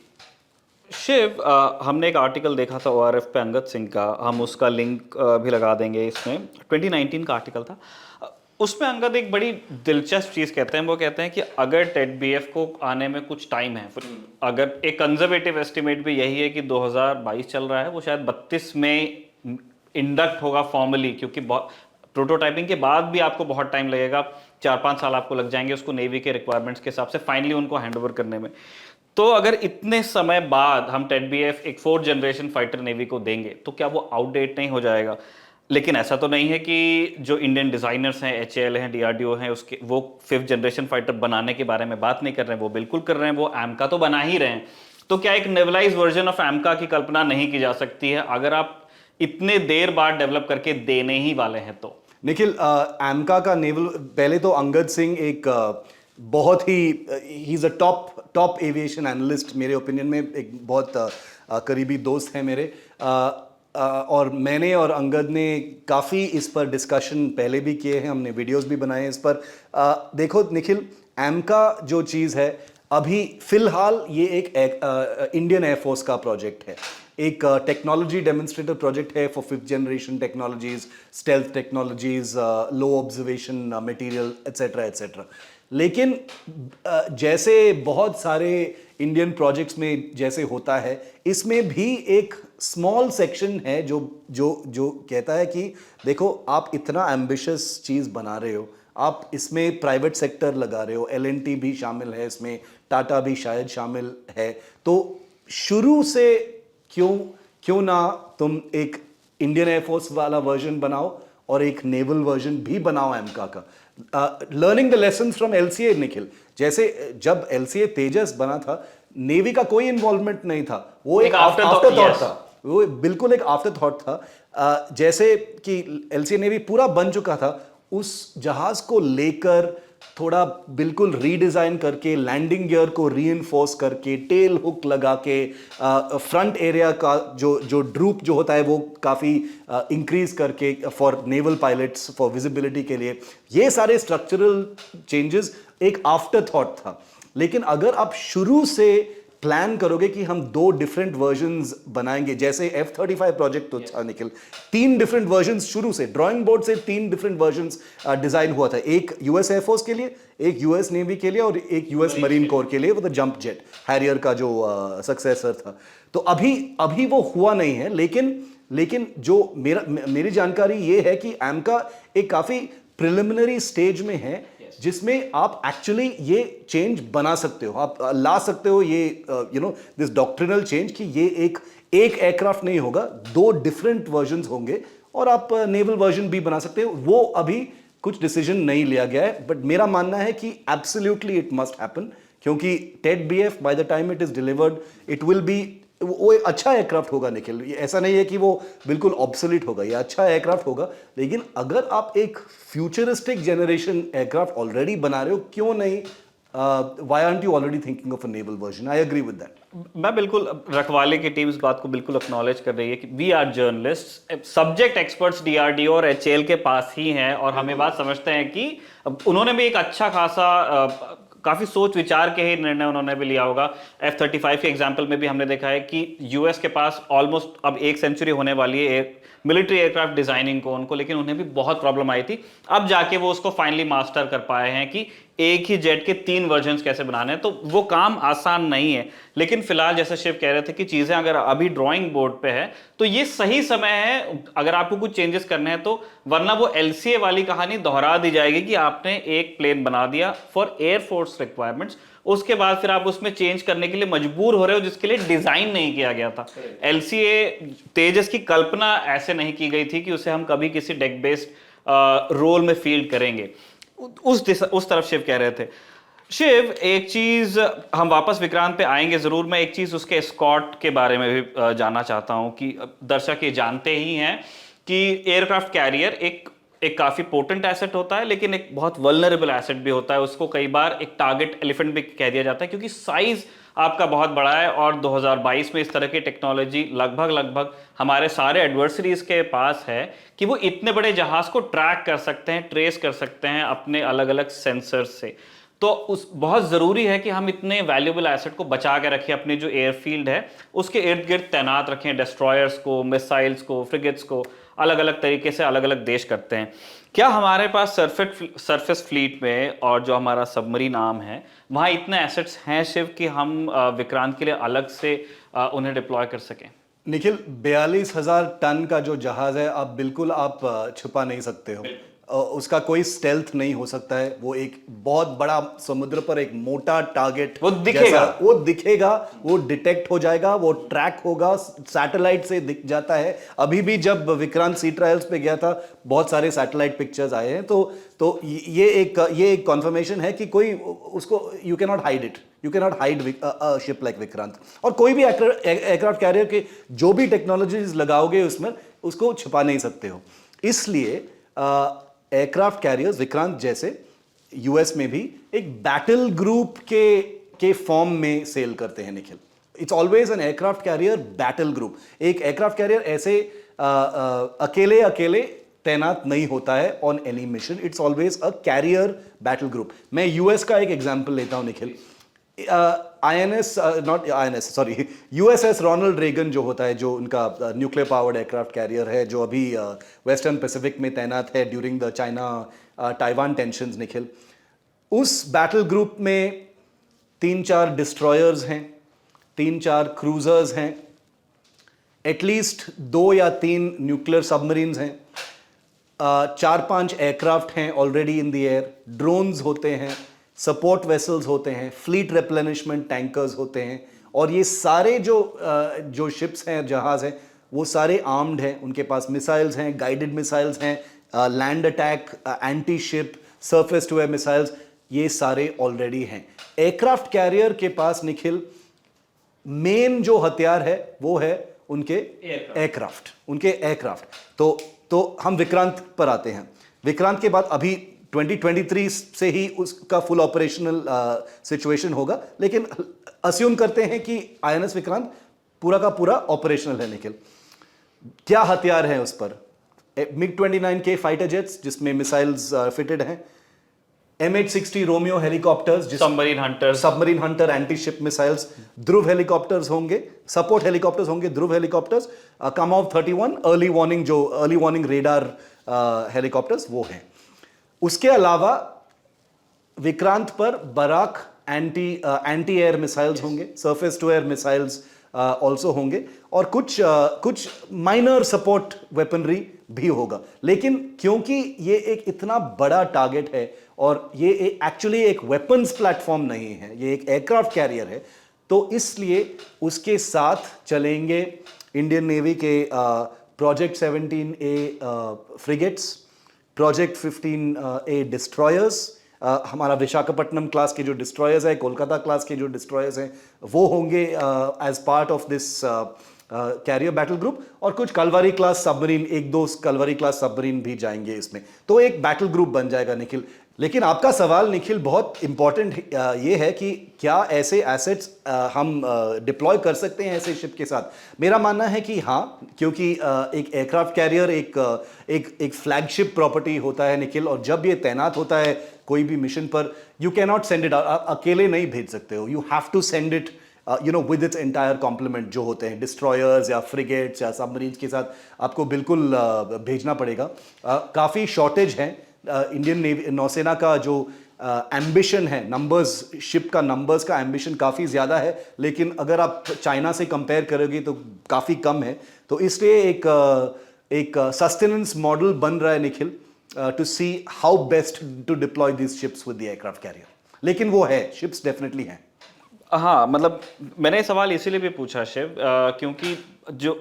शिव, हमने एक आर्टिकल देखा था ORF पे अंगद सिंह का, हम उसका लिंक भी लगा देंगे इसमें। 2019 का आर्टिकल था। उसमें अंगद एक बड़ी दिलचस्प चीज़ कहते हैं। वो कहते हैं कि अगर टेड-बीएफ को आने में कुछ टाइम है, अगर एक कंजर्वेटिव एस्टिमेट भी यही है कि 2022 चल रहा है, वो शायद 32 में इंडक्ट होगा फॉर्मली, क्योंकि प्रोटोटाइपिंग के बाद भी आपको बहुत टाइम लगेगा, 4-5 साल आपको लग जाएंगे उसको नेवी के रिक्वायरमेंट्स के हिसाब से फाइनली उनको हैंडओवर करने में। तो अगर इतने समय बाद हम टेड-बीएफ एक 4th जनरेशन फाइटर नेवी को देंगे, तो क्या वो आउटडेट नहीं हो जाएगा? लेकिन ऐसा तो नहीं है कि जो इंडियन डिजाइनर्स हैं, HAL हैं, DRDO हैं, उसके वो 5th जनरेशन फाइटर बनाने के बारे में बात नहीं कर रहे हैं। वो बिल्कुल कर रहे हैं, वो AMCA तो बना ही रहे हैं। तो क्या एक नेवलाइज वर्जन ऑफ AMCA की कल्पना नहीं की जा सकती है, अगर आप इतने देर बाद डेवलप करके देने ही वाले हैं तो? निखिल, AMCA का नेवल, पहले तो अंगद सिंह एक बहुत ही he is a top aviation analyst, मेरे ओपिनियन में एक बहुत करीबी दोस्त है मेरे, और मैंने और अंगद ने काफ़ी इस पर डिस्कशन पहले भी किए हैं, हमने वीडियोस भी बनाए हैं इस पर। देखो निखिल, AMCA जो चीज़ है, अभी फिलहाल ये एक इंडियन एयरफोर्स का प्रोजेक्ट है, एक टेक्नोलॉजी डेमोन्स्ट्रेटर प्रोजेक्ट है for 5th generation technologies, stealth technologies, low observation material etcetera etcetera. लेकिन जैसे बहुत सारे इंडियन प्रोजेक्ट्स में जैसे होता है, इसमें भी एक स्मॉल सेक्शन है जो कहता है कि देखो, आप इतना एम्बिशियस चीज़ बना रहे हो, आप इसमें प्राइवेट सेक्टर लगा रहे हो, L&T भी शामिल है इसमें, टाटा भी शायद शामिल है, तो शुरू से क्यों ना तुम एक इंडियन एयरफोर्स वाला वर्जन बनाओ और एक नेवल वर्जन भी बनाओ AMCA का। Learning the lesson from LCA Nikhil, जैसे जब LCA तेजस बना था, नेवी का कोई इन्वॉल्वमेंट नहीं था, वो एक आफ्टर थॉट था, वो बिल्कुल एक आफ्टर थॉट था। जैसे कि LCA नेवी पूरा बन चुका था, उस जहाज को लेकर थोड़ा बिल्कुल रीडिजाइन करके, लैंडिंग गियर को रीइंफोर्स करके, टेल हुक लगा के, फ्रंट एरिया का जो ड्रूप जो होता है वो काफ़ी इंक्रीज करके for naval pilots, for visibility के लिए, ये सारे स्ट्रक्चरल चेंजेस एक आफ्टर थॉट था। लेकिन अगर आप शुरू से प्लान करोगे कि हम 2 डिफरेंट वर्जन्स बनाएंगे, जैसे F-35 प्रोजेक्ट तो था निखिल, 3 डिफरेंट वर्जन्स शुरू से ड्राइंग बोर्ड से 3 डिफरेंट वर्जन्स डिजाइन हुआ था, एक US एयरफोर्स के लिए, एक US नेवी के लिए और एक US मरीन कोर के लिए, वो द जंप जेट हैरियर का जो सक्सेसर था। तो अभी वो हुआ नहीं है, लेकिन जो मेरी जानकारी ये है कि AMCA एक काफी प्रिलिमिनरी स्टेज में है, जिसमें आप एक्चुअली ये चेंज बना सकते हो, आप ला सकते हो ये दिस डॉक्ट्रिनल चेंज कि ये एक एयरक्राफ्ट नहीं होगा, 2 डिफरेंट वर्जन्स होंगे और आप नेवल वर्जन भी बना सकते हो। वो अभी कुछ डिसीजन नहीं लिया गया है, बट मेरा मानना है कि एब्सोल्युटली इट मस्ट हैपन, क्योंकि Ted BF by the time it is delivered it will be, वो एक अच्छा एयरक्राफ्ट होगा निखिल। ऐसा नहीं है कि वो बिल्कुल ऑब्सोलीट होगा, ये अच्छा एयरक्राफ्ट होगा, लेकिन अगर आप एक फ्यूचरिस्टिक जनरेशन एयरक्राफ्ट ऑलरेडी बना रहे हो, क्यों नहीं, why aren't you already thinking of a naval version? I agree with that. मैं बिल्कुल, रखवाले की टीम इस बात को बिल्कुल एक्नॉलेज कर रही है कि we are journalist, subject experts DRDO और HAL के पास ही हैं, और हम ये बात समझते हैं कि उन्होंने भी एक अच्छा खासा काफी सोच विचार के ही निर्णय उन्होंने भी लिया होगा। F-35 के एग्जाम्पल में भी हमने देखा है कि US के पास ऑलमोस्ट अब 1 सेंचुरी होने वाली है मिलिट्री एयरक्राफ्ट डिजाइनिंग को उनको, लेकिन उन्हें भी बहुत प्रॉब्लम आई थी। अब जाके वो उसको फाइनली मास्टर कर पाए हैं कि एक ही जेट के 3 वर्जन्स कैसे बनाने हैं। तो वो काम आसान नहीं है, लेकिन फिलहाल जैसे शिव कह रहे थे कि चीजें अगर अभी ड्राइंग बोर्ड पे है तो ये सही समय है अगर आपको कुछ चेंजेस करने हैं तो, वरना वो LCA वाली कहानी दोहरा दी जाएगी कि आपने एक प्लेन बना दिया फॉर एयरफोर्स रिक्वायरमेंट्स, उसके बाद फिर आप उसमें चेंज करने के लिए मजबूर हो रहे हो जिसके लिए डिजाइन नहीं किया गया था। LCA तेजस की कल्पना ऐसे नहीं की गई थी कि उसे हम कभी किसी डेक बेस्ड रोल में फील्ड करेंगे, उस तरफ शिव कह रहे थे। शिव, एक चीज हम वापस विक्रांत पे आएंगे जरूर, मैं एक चीज उसके एस्कॉर्ट के बारे में भी जानना चाहता हूं कि दर्शक ये जानते ही हैं कि एयरक्राफ्ट कैरियर एक काफी पोटेंट एसेट होता है, लेकिन एक बहुत वल्नरेबल एसेट भी होता है। उसको कई बार एक टारगेट एलिफेंट भी कह दिया जाता है क्योंकि साइज आपका बहुत बड़ा है, और 2022 में इस तरह की टेक्नोलॉजी लगभग हमारे सारे एडवर्सरीज के पास है कि वो इतने बड़े जहाज को ट्रैक कर सकते हैं, ट्रेस कर सकते हैं अपने अलग अलग सेंसर्स से। तो उस बहुत ज़रूरी है कि हम इतने वैल्यूएबल एसेट को बचा के रखें, अपनी जो एयरफील्ड है उसके इर्द गिर्द तैनात रखें, डिस्ट्रॉयर्स को, मिसाइल्स को, फ्रिगेट्स को अलग अलग तरीके से अलग अलग देश करते हैं। क्या हमारे पास सरफेस फ्लीट में और जो हमारा सबमरीन आर्म है वहाँ इतने एसेट्स हैं शिव कि हम विक्रांत के लिए अलग से उन्हें डिप्लॉय कर सकें? निखिल, 42,000 टन का जो जहाज है, आप बिल्कुल आप छुपा नहीं सकते हो, उसका कोई स्टेल्थ नहीं हो सकता है। वो एक बहुत बड़ा समुद्र पर एक मोटा टारगेट, वो दिखेगा, वो डिटेक्ट हो जाएगा, वो ट्रैक होगा, सैटेलाइट से दिख जाता है। अभी भी जब विक्रांत सी ट्रायल्स पे गया था बहुत सारे सैटेलाइट पिक्चर्स आए हैं, तो ये एक कॉन्फर्मेशन है कि कोई उसको, you can not hide it, you can not hide ship like Vikrant. और कोई भी एयरक्राफ्ट कैरियर के जो भी टेक्नोलॉजीज लगाओगे उसमें, उसको छुपा नहीं सकते हो। इसलिए एयरक्राफ्ट कैरियर्स विक्रांत जैसे US में भी एक बैटल ग्रुप के फॉर्म में सेल करते हैं Nikhil. It's always an aircraft carrier battle group. एक एयरक्राफ्ट कैरियर ऐसे अकेले तैनात नहीं होता है on any mission, it's always a carrier battle group. मैं US का एक एग्जाम्पल लेता हूं निखिल। USS रोनाल्ड रेगन जो होता है, जो उनका न्यूक्लियर पावर्ड एयरक्राफ्ट कैरियर है, जो अभी वेस्टर्न पैसिफिक में तैनात है during the China Taiwan tensions Nikhil. उस बैटल ग्रुप में 3-4 डिस्ट्रॉयर्स हैं, 3-4 क्रूजर्स हैं, एटलीस्ट 2 या 3 न्यूक्लियर सबमरीन्स हैं, 4-5 एयरक्राफ्ट हैं already in the air, drones होते हैं, सपोर्ट वेसल्स होते हैं, फ्लीट रिप्लेनिशमेंट टैंकर्स होते हैं, और ये सारे जो शिप्स हैं, जहाज हैं, वो सारे आर्म्ड हैं। उनके पास मिसाइल्स हैं, गाइडेड मिसाइल्स हैं, land attack, anti ship, surface to air missiles, ये सारे ऑलरेडी हैं। एयरक्राफ्ट कैरियर के पास निखिल मेन जो हथियार है वो है उनके एयरक्राफ्ट। तो हम विक्रांत पर आते हैं। विक्रांत के बाद अभी 2023 से ही उसका फुल ऑपरेशनल सिचुएशन होगा, लेकिन अस्यूम करते हैं कि INS विक्रांत पूरा का पूरा ऑपरेशनल है निखिल। क्या हथियार हैं उस पर? MiG-29K फाइटर जेट्स जिसमें मिसाइल्स फिटेड हैं, MH-60 Romeo helicopters, submarine hunter anti ship missiles, Dhruv helicopters होंगे, सपोर्ट हेलीकॉप्टर्स होंगे, ध्रुव हेलीकॉप्टर्स, कमाव 31 अर्ली वार्निंग रेडार हेलीकॉप्टर्स वो हैं। उसके अलावा विक्रांत पर बराक एंटी एयर मिसाइल्स होंगे, surface to air missiles also होंगे, और कुछ माइनर सपोर्ट वेपनरी भी होगा। लेकिन क्योंकि ये एक इतना बड़ा टारगेट है और ये एक्चुअली एक वेपन्स प्लेटफॉर्म नहीं है, ये एक एयरक्राफ्ट कैरियर है। तो इसलिए उसके साथ चलेंगे इंडियन नेवी के project 17A frigates, project 15A destroyers, हमारा विशाखापट्टनम क्लास के जो डिस्ट्रॉयर्स है, कोलकाता क्लास के जो डिस्ट्रॉयर्स हैं, वो होंगे as part of this carrier battle group, और कुछ कलवारी क्लास सबमरीन, एक दो कलवारी क्लास सबमरीन भी जाएंगे इसमें। तो एक बैटल ग्रुप बन जाएगा निखिल। लेकिन आपका सवाल निखिल बहुत इंपॉर्टेंट ये है कि क्या ऐसे एसेट्स हम डिप्लॉय कर सकते हैं ऐसे शिप के साथ। मेरा मानना है कि हाँ, क्योंकि एक एयरक्राफ्ट कैरियर एक फ्लैगशिप प्रॉपर्टी होता है निखिल, और जब ये तैनात होता है कोई भी मिशन पर, you can not send it, अकेले नहीं भेज सकते हो, you have to send it with its entire complement जो होते हैं डिस्ट्रॉयर्स या फ्रिगेट्स या सबमरीन्स के साथ आपको बिल्कुल भेजना पड़ेगा। काफ़ी शॉर्टेज है इंडियन नेवी नौसेना का जो एम्बिशन है, नंबर्स, शिप का नंबर्स का एम्बिशन काफ़ी ज़्यादा है, लेकिन अगर आप चाइना से कंपेयर करोगे तो काफ़ी कम है। तो इसलिए एक सस्टेनेंस मॉडल बन रहा है Nikhil, to see how best to deploy this ships with the aircraft carrier. लेकिन वो है, शिप्स डेफिनेटली हैं। हाँ, मतलब मैंने ये सवाल इसीलिए भी पूछा शिव, क्योंकि जो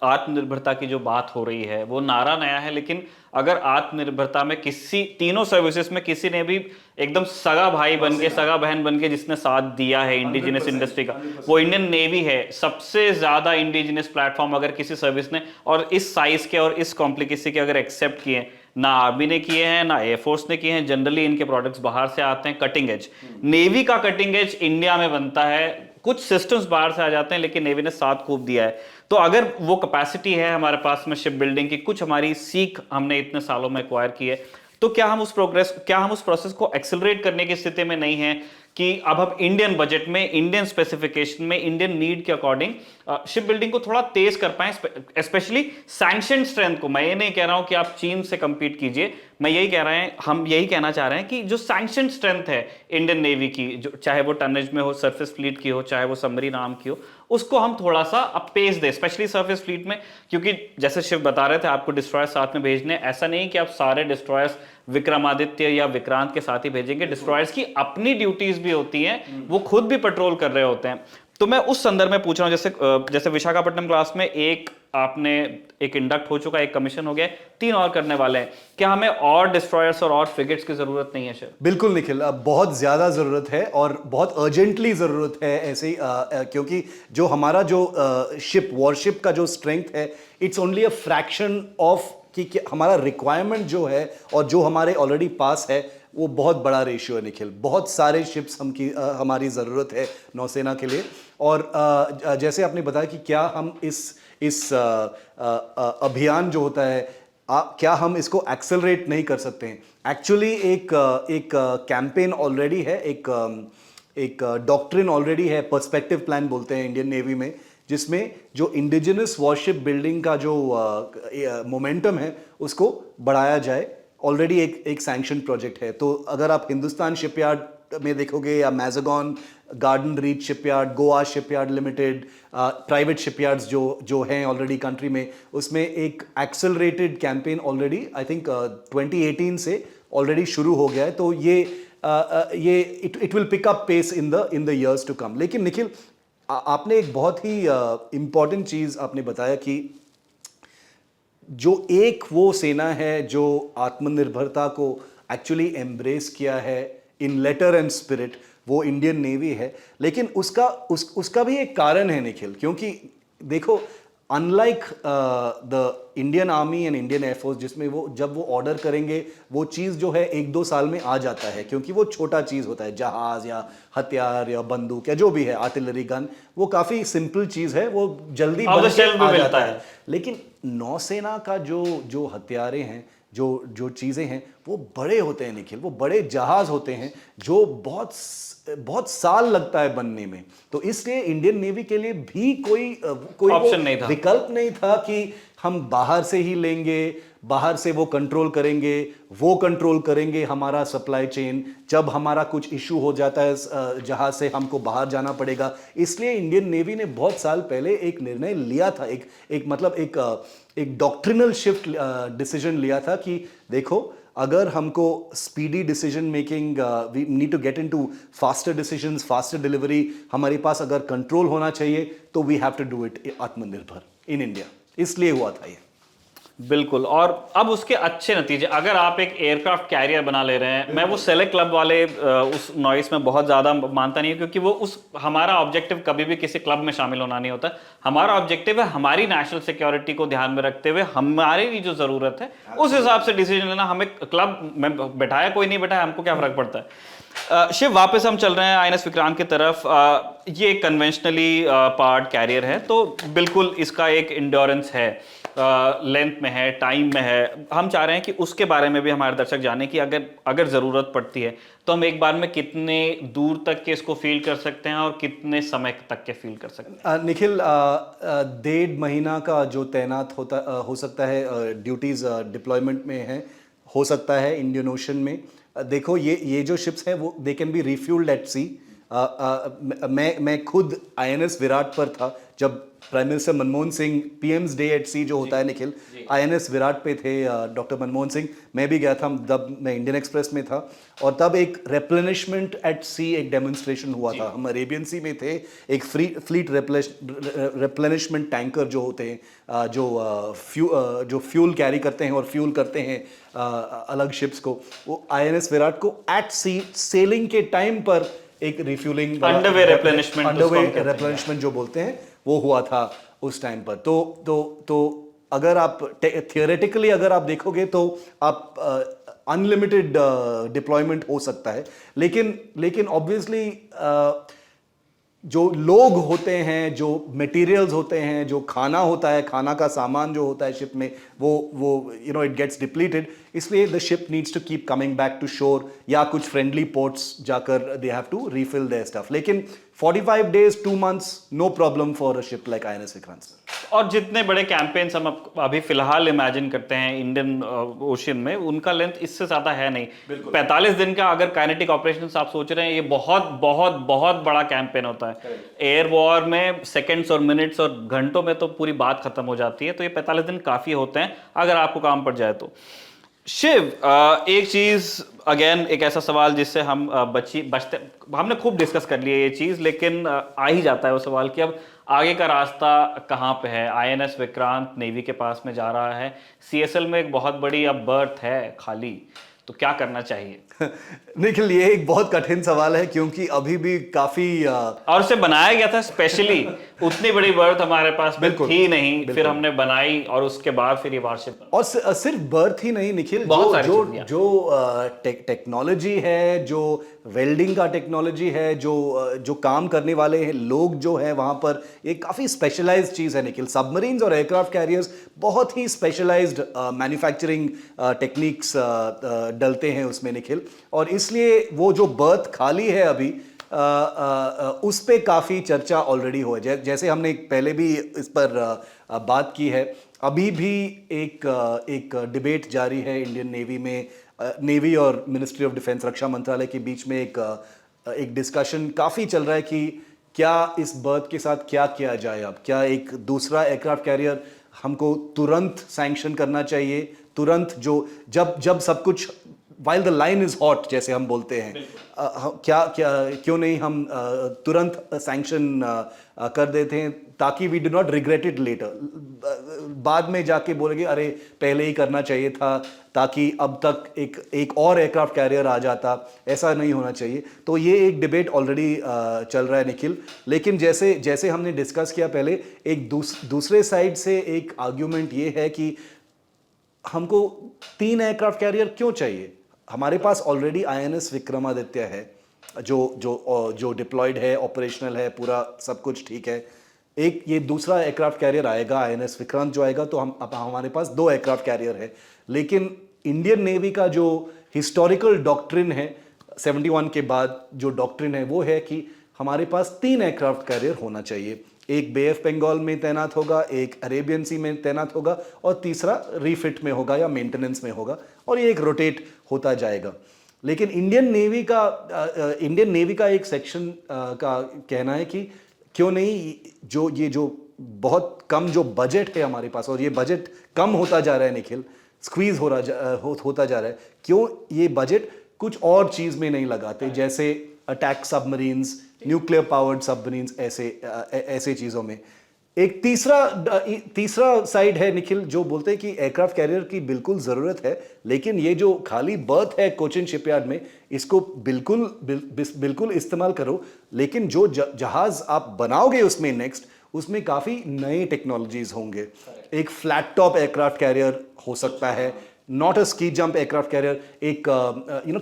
आत्मनिर्भरता की जो बात हो रही है वो नारा नया है, लेकिन अगर आत्मनिर्भरता में किसी तीनों सर्विसेज में किसी ने भी एकदम सगा भाई बन के, सगा बहन बन के जिसने साथ दिया है इंडिजिनस इंडस्ट्री का, वो इंडियन नेवी है। सबसे ज्यादा इंडिजिनस प्लेटफॉर्म अगर किसी सर्विस ने, और इस साइज के और इस कॉम्प्लिकेसी के अगर एक्सेप्ट किए, ना आर्मी ने किए हैं ना एयरफोर्स ने किए हैं। जनरली इनके प्रोडक्ट्स बाहर से आते हैं, कटिंग एज। नेवी का कटिंग एज इंडिया में बनता है, कुछ सिस्टम्स बाहर से आ जाते हैं, लेकिन नेवी ने साथ खूब दिया है। तो अगर वो कैपेसिटी है हमारे पास में शिप बिल्डिंग की, कुछ हमारी सीख हमने इतने सालों में एक्वायर की है, तो क्या हम उस प्रोसेस को एक्सेलरेट करने की स्थिति में नहीं है कि अब हम इंडियन बजट में, इंडियन स्पेसिफिकेशन में, इंडियन नीड के अकॉर्डिंग शिप बिल्डिंग को थोड़ा तेज कर पाए, स्पेशली सैंक्शन स्ट्रेंथ को। मैं ये नहीं कह रहा हूं कि आप चीन से कंपीट कीजिए, मैं यही कह रहे हैं, हम यही कहना चाह रहे हैं कि जो सैंक्शन स्ट्रेंथ है इंडियन नेवी की, जो चाहे वो टनेज में हो, सरफेस फ्लीट की हो, चाहे वो सबमरीन आर्म की हो, उसको हम थोड़ा सा अब पेस दे, स्पेशली सरफेस फ्लीट में। क्योंकि जैसे शिव बता रहे थे, आपको डिस्ट्रॉयर्स साथ में भेजने, ऐसा नहीं कि आप सारे डिस्ट्रॉयर्स विक्रमादित्य या विक्रांत के साथ ही भेजेंगे। डिस्ट्रॉयर्स की अपनी ड्यूटीज भी होती हैं, वो खुद भी पेट्रोल कर रहे होते हैं। तो मैं उस संदर्भ में पूछ रहा हूं, जैसे विशाखापट्टनम क्लास में एक इंडक्ट हो चुका है, एक कमीशन हो गया, 3 और करने वाले हैं। क्या हमें और डिस्ट्रॉयर्स और फ्रिगेट्स की जरूरत नहीं है सर? बिल्कुल निखिल, बहुत ज्यादा जरूरत है और बहुत अर्जेंटली जरूरत है ऐसे, क्योंकि जो हमारा शिप, वॉरशिप का जो स्ट्रेंथ है, it's only a fraction of कि हमारा रिक्वायरमेंट जो है और जो हमारे ऑलरेडी पास है, वो बहुत बड़ा रेशियो है निखिल। बहुत सारे शिप्स हमारी ज़रूरत है नौसेना के लिए। और जैसे आपने बताया कि क्या हम इस अभियान जो होता है, क्या हम इसको एक्सेलरेट नहीं कर सकते हैं। एक्चुअली एक कैंपेन ऑलरेडी है, एक डॉक्ट्रिन ऑलरेडी है, पर्सपेक्टिव प्लान बोलते हैं इंडियन नेवी में, जिसमें जो इंडिजिनस वॉरशिप बिल्डिंग का जो मोमेंटम है उसको बढ़ाया जाए। ऑलरेडी एक सैंक्शन प्रोजेक्ट है। तो अगर आप हिंदुस्तान शिपयार्ड में देखोगे, या Mazagon, Garden Reach Shipyard, Goa Shipyard Limited, private shipyards जो हैं ऑलरेडी कंट्री में, उसमें एक accelerated campaign already I think 2018 से ऑलरेडी शुरू हो गया है। तो ये it will pick up pace in the years to come. लेकिन निखिल, आपने एक बहुत ही इम्पॉर्टेंट चीज़ आपने बताया कि जो एक वो सेना है जो आत्मनिर्भरता को एक्चुअली एम्ब्रेस किया है इन लेटर एंड स्पिरिट, वो इंडियन नेवी है। लेकिन उसका भी एक कारण है निखिल, क्योंकि देखो, unlike the Indian army and Indian air force, जिसमें जब वो ऑर्डर करेंगे, वो चीज़ जो है 1-2 साल में आ जाता है, क्योंकि वो छोटा चीज़ होता है, जहाज़ या हथियार या बंदूक या जो भी है, आर्टिलरी गन, वो काफ़ी सिंपल चीज़ है, वो जल्दी बन के आ जाता है। लेकिन नौसेना का जो हथियारे हैं, जो चीज़ें हैं, वो बड़े होते हैं निखिल, वो बड़े जहाज़ होते हैं जो बहुत साल लगता है बनने में। तो इसलिए इंडियन नेवी के लिए भी कोई ऑप्शन नहीं था, विकल्प नहीं था कि हम बाहर से ही लेंगे, बाहर से वो कंट्रोल करेंगे हमारा सप्लाई चेन। जब हमारा कुछ इशू हो जाता है जहाज से, हमको बाहर जाना पड़ेगा। इसलिए इंडियन नेवी ने बहुत साल पहले एक निर्णय लिया था, एक डॉक्ट्रिनल शिफ्ट डिसीजन लिया था कि देखो, अगर हमको speedy decision making, we need to get into faster decisions, faster delivery, हमारे पास अगर कंट्रोल होना चाहिए तो we have to do it atmanirbhar in India. इसलिए हुआ था ये। बिल्कुल। और अब उसके अच्छे नतीजे, अगर आप एक एयरक्राफ्ट कैरियर बना ले रहे हैं, मैं वो सेलेक्ट क्लब वाले उस नॉइस में बहुत ज़्यादा मानता नहीं है, क्योंकि वो उस हमारा ऑब्जेक्टिव कभी भी किसी क्लब में शामिल होना नहीं होता। हमारा ऑब्जेक्टिव है हमारी नेशनल सिक्योरिटी को ध्यान में रखते हुए हमारी भी जो ज़रूरत है उस हिसाब से डिसीजन लेना। हमें क्लब में बैठाया कोई नहीं बैठाया, हमको क्या फ़र्क पड़ता है। शिव, वापस हम चल रहे हैं आईएनएस विक्रांत की तरफ। ये कन्वेंशनली पार्ट कैरियर है, तो बिल्कुल इसका एक इंड्योरेंस है, लेंथ में है, टाइम में है। हम चाह रहे हैं कि उसके बारे में भी हमारे दर्शक जाने कि अगर ज़रूरत पड़ती है तो हम एक बार में कितने दूर तक के इसको फील कर सकते हैं और कितने समय तक के फील कर सकते हैं। निखिल, 1.5 महीना का जो तैनात हो सकता है, ड्यूटीज़ डिप्लॉयमेंट में है, हो सकता है इंडियन ओशन में। देखो, ये जो शिप्स हैं वो they can be refuelled at sea. मैं खुद आईएनएस विराट पर था जब prime minister Manmohan Singh PM's day at sea जो होता है निखिल, आईएनएस विराट पे थे डॉक्टर मनमोहन सिंह। मैं भी गया था, तब मैं इंडियन एक्सप्रेस में था, और तब एक रेप्लेनिशमेंट एट सी एक डेमोन्स्ट्रेशन हुआ था। हम अरेबियन सी में थे, एक फ्लीट रेप्लेनिशमेंट टैंकर जो होते हैं, जो फ्यूल कैरी करते हैं और फ्यूल करते हैं अलग शिप्स को, वो आईएनएस विराट को एट सी सेलिंग के टाइम पर एक रिफ्यूलिंग, अंडरवे रेप्लेनिशमेंट जो बोलते हैं, वो हुआ था उस टाइम पर। तो अगर आप थियोरेटिकली अगर आप देखोगे तो आप अनलिमिटेड डिप्लॉयमेंट हो सकता है, लेकिन ऑब्वियसली जो लोग होते हैं, जो मटेरियल्स होते हैं, जो खाना होता है, खाना का सामान जो होता है शिप में, वो इट गेट्स डिप्लीटेड। इसलिए the ship needs to keep coming back to shore, या कुछ फ्रेंडली पोर्ट्स जाकर they have to refill their stuff. लेकिन 45 days 2 months no problem for a ship like INS Vikrant. और जितने बड़े कैंपेन्स हम अभी फिलहाल इमेजिन करते हैं इंडियन ओशन में, उनका लेंथ इससे ज्यादा है नहीं। 45 दिन का अगर काइनेटिक ऑपरेशन आप सोच रहे हैं, ये बहुत बहुत बहुत बड़ा कैंपेन होता है। एयर वॉर में सेकंड्स और मिनट्स और घंटों में तो पूरी बात खत्म हो जाती है, तो ये 45 दिन काफी होते हैं अगर आपको काम पड़ जाए तो। शिव, एक चीज अगेन, एक ऐसा सवाल जिससे हम बचते, हमने खूब डिस्कस कर लिया ये चीज, लेकिन आ ही जाता है वो सवाल कि अब आगे का रास्ता कहाँ पे है। आईएनएस विक्रांत नेवी के पास में जा रहा है, सीएसएल में एक बहुत बड़ी अब बर्थ है खाली, तो क्या करना चाहिए? निखिल, ये एक बहुत कठिन सवाल है, क्योंकि अभी भी काफी और उसे बनाया गया था स्पेशली। उतनी बड़ी बर्थ हमारे पास बिल्कुल थी नहीं, फिर हमने बनाई और उसके बाद फिर ये वारशिप। और सिर्फ बर्थ ही नहीं निखिल, जो टेक्नोलॉजी है, जो वेल्डिंग का टेक्नोलॉजी है, जो काम करने वाले हैं लोग जो है वहां पर, ये काफी स्पेशलाइज्ड चीज है निखिल। सबमरीन्स और एयरक्राफ्ट कैरियर्स बहुत ही स्पेशलाइज्ड मैन्युफैक्चरिंग टेक्निक्स डलते हैं उसमें निखिल, और इसलिए वो जो बर्थ खाली है अभी, उस पे काफ़ी चर्चा ऑलरेडी हो है। जैसे हमने पहले भी इस पर बात की है, अभी भी एक डिबेट जारी है इंडियन नेवी में। नेवी और मिनिस्ट्री ऑफ डिफेंस, रक्षा मंत्रालय के बीच में एक डिस्कशन काफ़ी चल रहा है कि क्या इस बर्थ के साथ क्या किया जाए। अब क्या एक दूसरा एयरक्राफ्ट कैरियर हमको तुरंत सैंक्शन करना चाहिए, तुरंत, जो जब सब कुछ while the line is hot जैसे हम बोलते हैं, क्यों नहीं हम तुरंत सैंक्शन कर देते हैं, ताकि we do not regret it later. बाद में जाके बोलेंगे अरे पहले ही करना चाहिए था, ताकि अब तक एक और एयरक्राफ्ट कैरियर आ जाता। ऐसा नहीं होना चाहिए। तो ये एक डिबेट ऑलरेडी चल रहा है निखिल। लेकिन जैसे हमने डिस्कस किया पहले, एक दूसरे साइड से एक आर्ग्यूमेंट ये है कि हमको 3 एयरक्राफ्ट कैरियर क्यों चाहिए। हमारे पास ऑलरेडी आईएनएस विक्रमादित्य है, जो डिप्लॉयड है, ऑपरेशनल है, पूरा सब कुछ ठीक है। एक ये दूसरा एयरक्राफ्ट कैरियर आएगा, आईएनएस विक्रांत जो आएगा, तो हमारे पास 2 एयरक्राफ्ट कैरियर है। लेकिन इंडियन नेवी का जो हिस्टोरिकल डॉक्ट्रिन है 71 के बाद, जो डॉक्ट्रिन है वो है कि हमारे पास 3 एयरक्राफ्ट कैरियर होना चाहिए। एक बे ऑफ बंगाल में तैनात होगा, एक अरेबियन सी में तैनात होगा, और तीसरा रीफिट में होगा या मेंटेनेंस में होगा, और ये एक रोटेट होता जाएगा। लेकिन इंडियन नेवी का एक सेक्शन का कहना है कि क्यों नहीं, जो बहुत कम जो बजट है हमारे पास, और ये बजट कम होता जा रहा है निखिल, स्क्वीज होता जा रहा है, क्यों ये बजट कुछ और चीज में नहीं लगाते, जैसे attack submarines, nuclear powered submarines, ऐसे चीजों में। एक तीसरा साइड है निखिल, जो बोलते हैं कि एयरक्राफ्ट कैरियर की बिल्कुल जरूरत है, लेकिन ये जो खाली बर्थ है कोचिन शिपयार्ड में, इसको बिल्कुल इस्तेमाल करो, लेकिन जो जहाज आप बनाओगे उसमें नेक्स्ट, उसमें काफी नए टेक्नोलॉजीज होंगे। एक फ्लैट टॉप एयरक्राफ्ट कैरियर हो सकता है, not a ski jump aircraft carrier, एक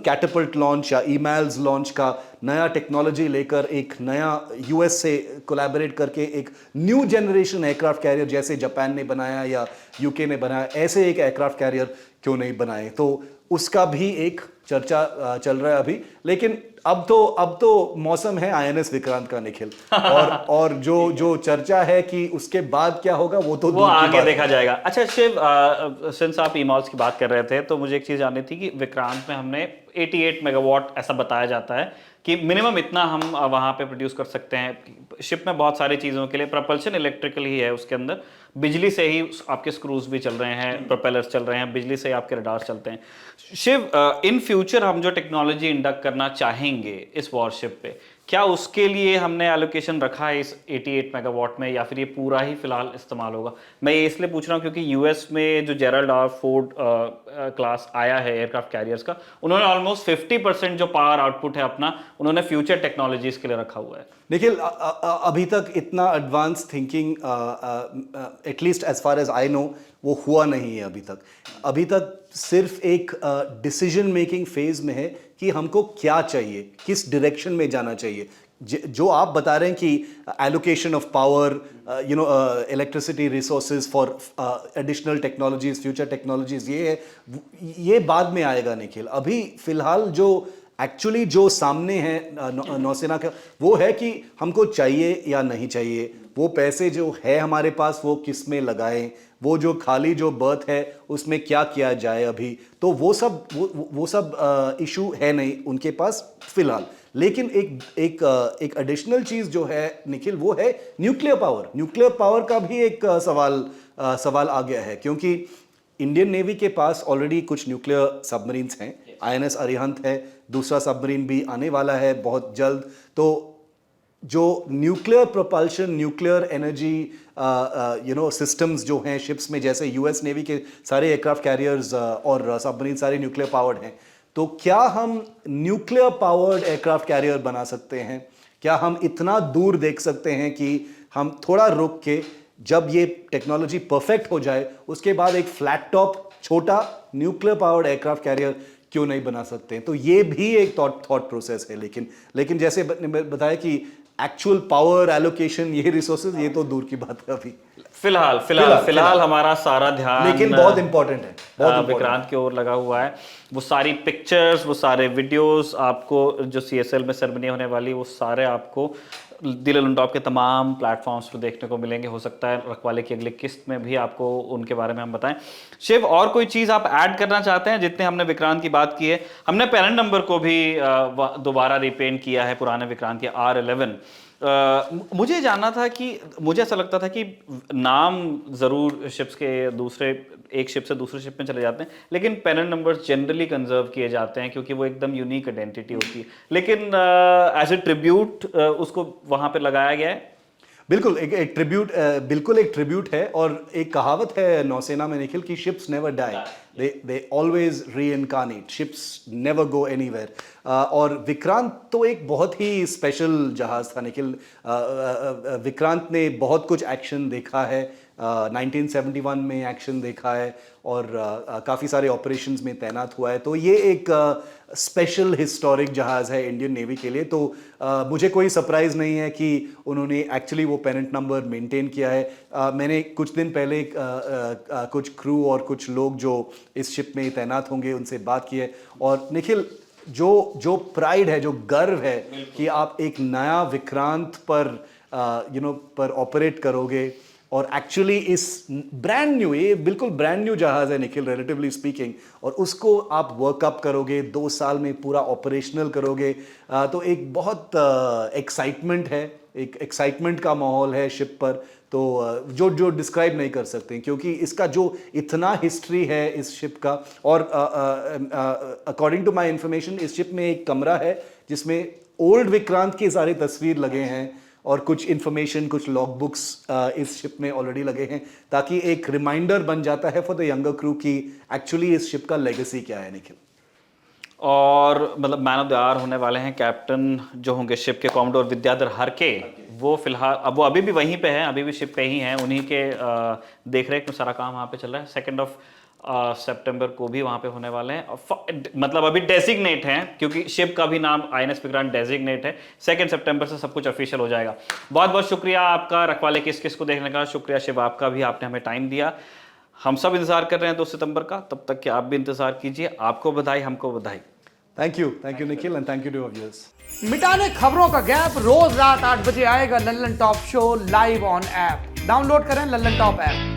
कैटapult लॉन्च या ईमेल्स लॉन्च का नया टेक्नोलॉजी लेकर, एक नया यूएस से कोलैबोरेट करके एक न्यू जनरेशन एयरक्राफ्ट कैरियर, जैसे जापान ने बनाया या यूके ने बनाया, ऐसे एक एयरक्राफ्ट कैरियर क्यों नहीं बनाए। तो उसका भी एक चर्चा चल रहा है अभी, लेकिन अब तो मौसम है आईएनएस विक्रांत का निखिल, और जो चर्चा है कि उसके बाद क्या होगा वो तो वो आगे देखा जाएगा। अच्छा शिव, सिंस आप ईमॉल्स की बात कर रहे थे, तो मुझे एक चीज जाननी थी कि विक्रांत में हमने 88 मेगावाट ऐसा बताया जाता है कि मिनिमम इतना हम वहां पे प्रोड्यूस कर सकते हैं। शिप में बहुत सारी चीज़ों के लिए प्रपल्शन इलेक्ट्रिकल ही है, उसके अंदर बिजली से ही आपके स्क्रूज भी चल रहे हैं, प्रोपेलर्स चल रहे हैं, बिजली से ही आपके रडार चलते हैं। शिव, इन फ्यूचर हम जो टेक्नोलॉजी इंडक्ट करना चाहेंगे इस वॉरशिप पे, क्या उसके लिए हमने एलोकेशन रखा है इस 88 मेगावाट में, या फिर ये पूरा ही फिलहाल इस्तेमाल होगा? मैं ये इसलिए पूछ रहा हूँ क्योंकि यूएस में जो जेरल्ड आर फोर्ड क्लास आया है एयरक्राफ्ट कैरियर्स का, उन्होंने ऑलमोस्ट 50% जो पावर आउटपुट है अपना, उन्होंने फ्यूचर टेक्नोलॉजीज के लिए रखा हुआ है। निखिल, अभी तक इतना advance thinking, at least as far as I know, वो हुआ नहीं है अभी तक सिर्फ एक डिसीजन मेकिंग फेज में है कि हमको क्या चाहिए, किस डायरेक्शन में जाना चाहिए। जो आप बता रहे हैं कि allocation of power, electricity resources for additional technologies, future technologies, ये बाद में आएगा निखिल। अभी फिलहाल जो सामने है नौसेना का, वो है कि हमको चाहिए या नहीं चाहिए, वो पैसे जो है हमारे पास वो किस में लगाएं, वो जो खाली जो बर्थ है उसमें क्या किया जाए। अभी तो वो सब इशू है नहीं उनके पास फिलहाल। लेकिन एक एडिशनल चीज जो है निखिल, वो है न्यूक्लियर पावर का भी एक सवाल आ गया है, क्योंकि इंडियन नेवी के पास ऑलरेडी कुछ न्यूक्लियर सबमरीन्स हैं। आईएनएस अरिहंत है, दूसरा सबमरीन भी आने वाला है बहुत जल्द। तो जो nuclear propulsion, nuclear energy systems जो हैं शिप्स में, जैसे यूएस नेवी के सारे एयरक्राफ्ट कैरियर्स और सबमरीन सारे न्यूक्लियर पावर्ड हैं, तो क्या हम न्यूक्लियर पावर्ड एयरक्राफ्ट कैरियर बना सकते हैं? क्या हम इतना दूर देख सकते हैं कि हम थोड़ा रुक के, जब ये टेक्नोलॉजी परफेक्ट हो जाए, उसके बाद एक फ्लैट टॉप छोटा न्यूक्लियर पावर्ड एयरक्राफ्ट कैरियर क्यों नहीं बना सकते हैं? तो ये भी एक थॉट प्रोसेस है। लेकिन जैसे बताया कि एक्चुअल पावर एलोकेशन, ये रिसोर्सेज, ये तो दूर की बात है अभी। फिलहाल हमारा सारा ध्यान लेकिन बहुत इंपॉर्टेंट है, विक्रांत की ओर लगा हुआ है। वो सारी पिक्चर्स, वो सारे वीडियोस आपको जो सीएसएल में सेरेमनी होने वाली, वो सारे आपको दिल लुंडॉप के तमाम प्लेटफॉर्म्स पर देखने को मिलेंगे। हो सकता है रखवाले की अगली किस्त में भी आपको उनके बारे में हम बताएं। शिव, और कोई चीज़ आप ऐड करना चाहते हैं? जितने हमने विक्रांत की बात की है, हमने पैरेंट नंबर को भी दोबारा रिपेंट किया है, पुराने विक्रांत के R11। मुझे जानना था कि, मुझे ऐसा लगता था कि नाम ज़रूर शिप्स के दूसरे, एक शिप से दूसरे शिप में चले जाते हैं, लेकिन पेरेंट नंबर्स जनरली कंजर्व किए जाते हैं क्योंकि वो एकदम यूनिक आइडेंटिटी होती है। लेकिन एज ए ट्रिब्यूट उसको वहाँ पे लगाया गया है। बिल्कुल एक ट्रिब्यूट है। और एक कहावत है नौसेना में निखिल कि ships never die, they always reincarnate, ships never go anywhere। और विक्रांत तो एक बहुत ही स्पेशल जहाज था निखिल। विक्रांत ने बहुत कुछ एक्शन देखा है, 1971 में एक्शन देखा है, और काफ़ी सारे ऑपरेशंस में तैनात हुआ है। तो ये एक स्पेशल हिस्टोरिक जहाज़ है इंडियन नेवी के लिए। तो मुझे कोई सरप्राइज़ नहीं है कि उन्होंने एक्चुअली वो पेरेंट नंबर मेंटेन किया है। मैंने कुछ दिन पहले कुछ क्रू और कुछ लोग जो इस शिप में तैनात होंगे उनसे बात की है, और निखिल जो प्राइड है, जो गर्व है कि आप एक नया विक्रांत पर ऑपरेट करोगे, और एक्चुअली इस ब्रांड न्यू, ये बिल्कुल ब्रांड न्यू जहाज है निखिल रिलेटिवली स्पीकिंग, और उसको आप वर्कअप करोगे, 2 साल में पूरा ऑपरेशनल करोगे। तो एक बहुत एक्साइटमेंट है एक एक्साइटमेंट का माहौल है शिप पर, तो जो जो डिस्क्राइब नहीं कर सकते, क्योंकि इसका जो इतना हिस्ट्री है इस शिप का। और अकॉर्डिंग टू माय इंफॉर्मेशन इस शिप में एक कमरा है जिसमें ओल्ड विक्रांत के सारे तस्वीर लगे हैं और कुछ इंफॉर्मेशन, कुछ लॉग बुक्स इस शिप में ऑलरेडी लगे हैं, ताकि एक रिमाइंडर बन जाता है फॉर द यंगर क्रू की एक्चुअली इस शिप का लेगेसी क्या है। निखिल, और मतलब मैन ऑफ द आवर होने वाले हैं कैप्टन जो होंगे शिप के कॉमोडोर विद्याधर हरके। वो फिलहाल अब वो अभी भी वहीं पे हैं, अभी भी शिप पे ही हैं, उन्हीं के देख रेख में सारा काम वहाँ पे चल रहा है। 2 सितंबर को भी वहाँ पे होने वाले हैं, मतलब अभी डेजिग्नेट हैं क्योंकि शिप का भी नाम आईएनएस विक्रांत डेजिग्नेट है। 2 सितंबर से सब कुछ ऑफिशियल हो जाएगा। बहुत बहुत शुक्रिया आपका रखवाले किस किस को देखने का, शुक्रिया शिव आपका भी, आपने हमें टाइम दिया। हम सब इंतजार कर रहे हैं 2 सितंबर का, तब तक कि आप भी इंतजार कीजिए। आपको बधाई, हमको बधाई। Thank you Nikhil and thank you to viewers. मिटाने खबरों का गैप रोज रात 8 बजे आएगा Lallantop show live on app. Download करें लल्लन टॉप ऐप।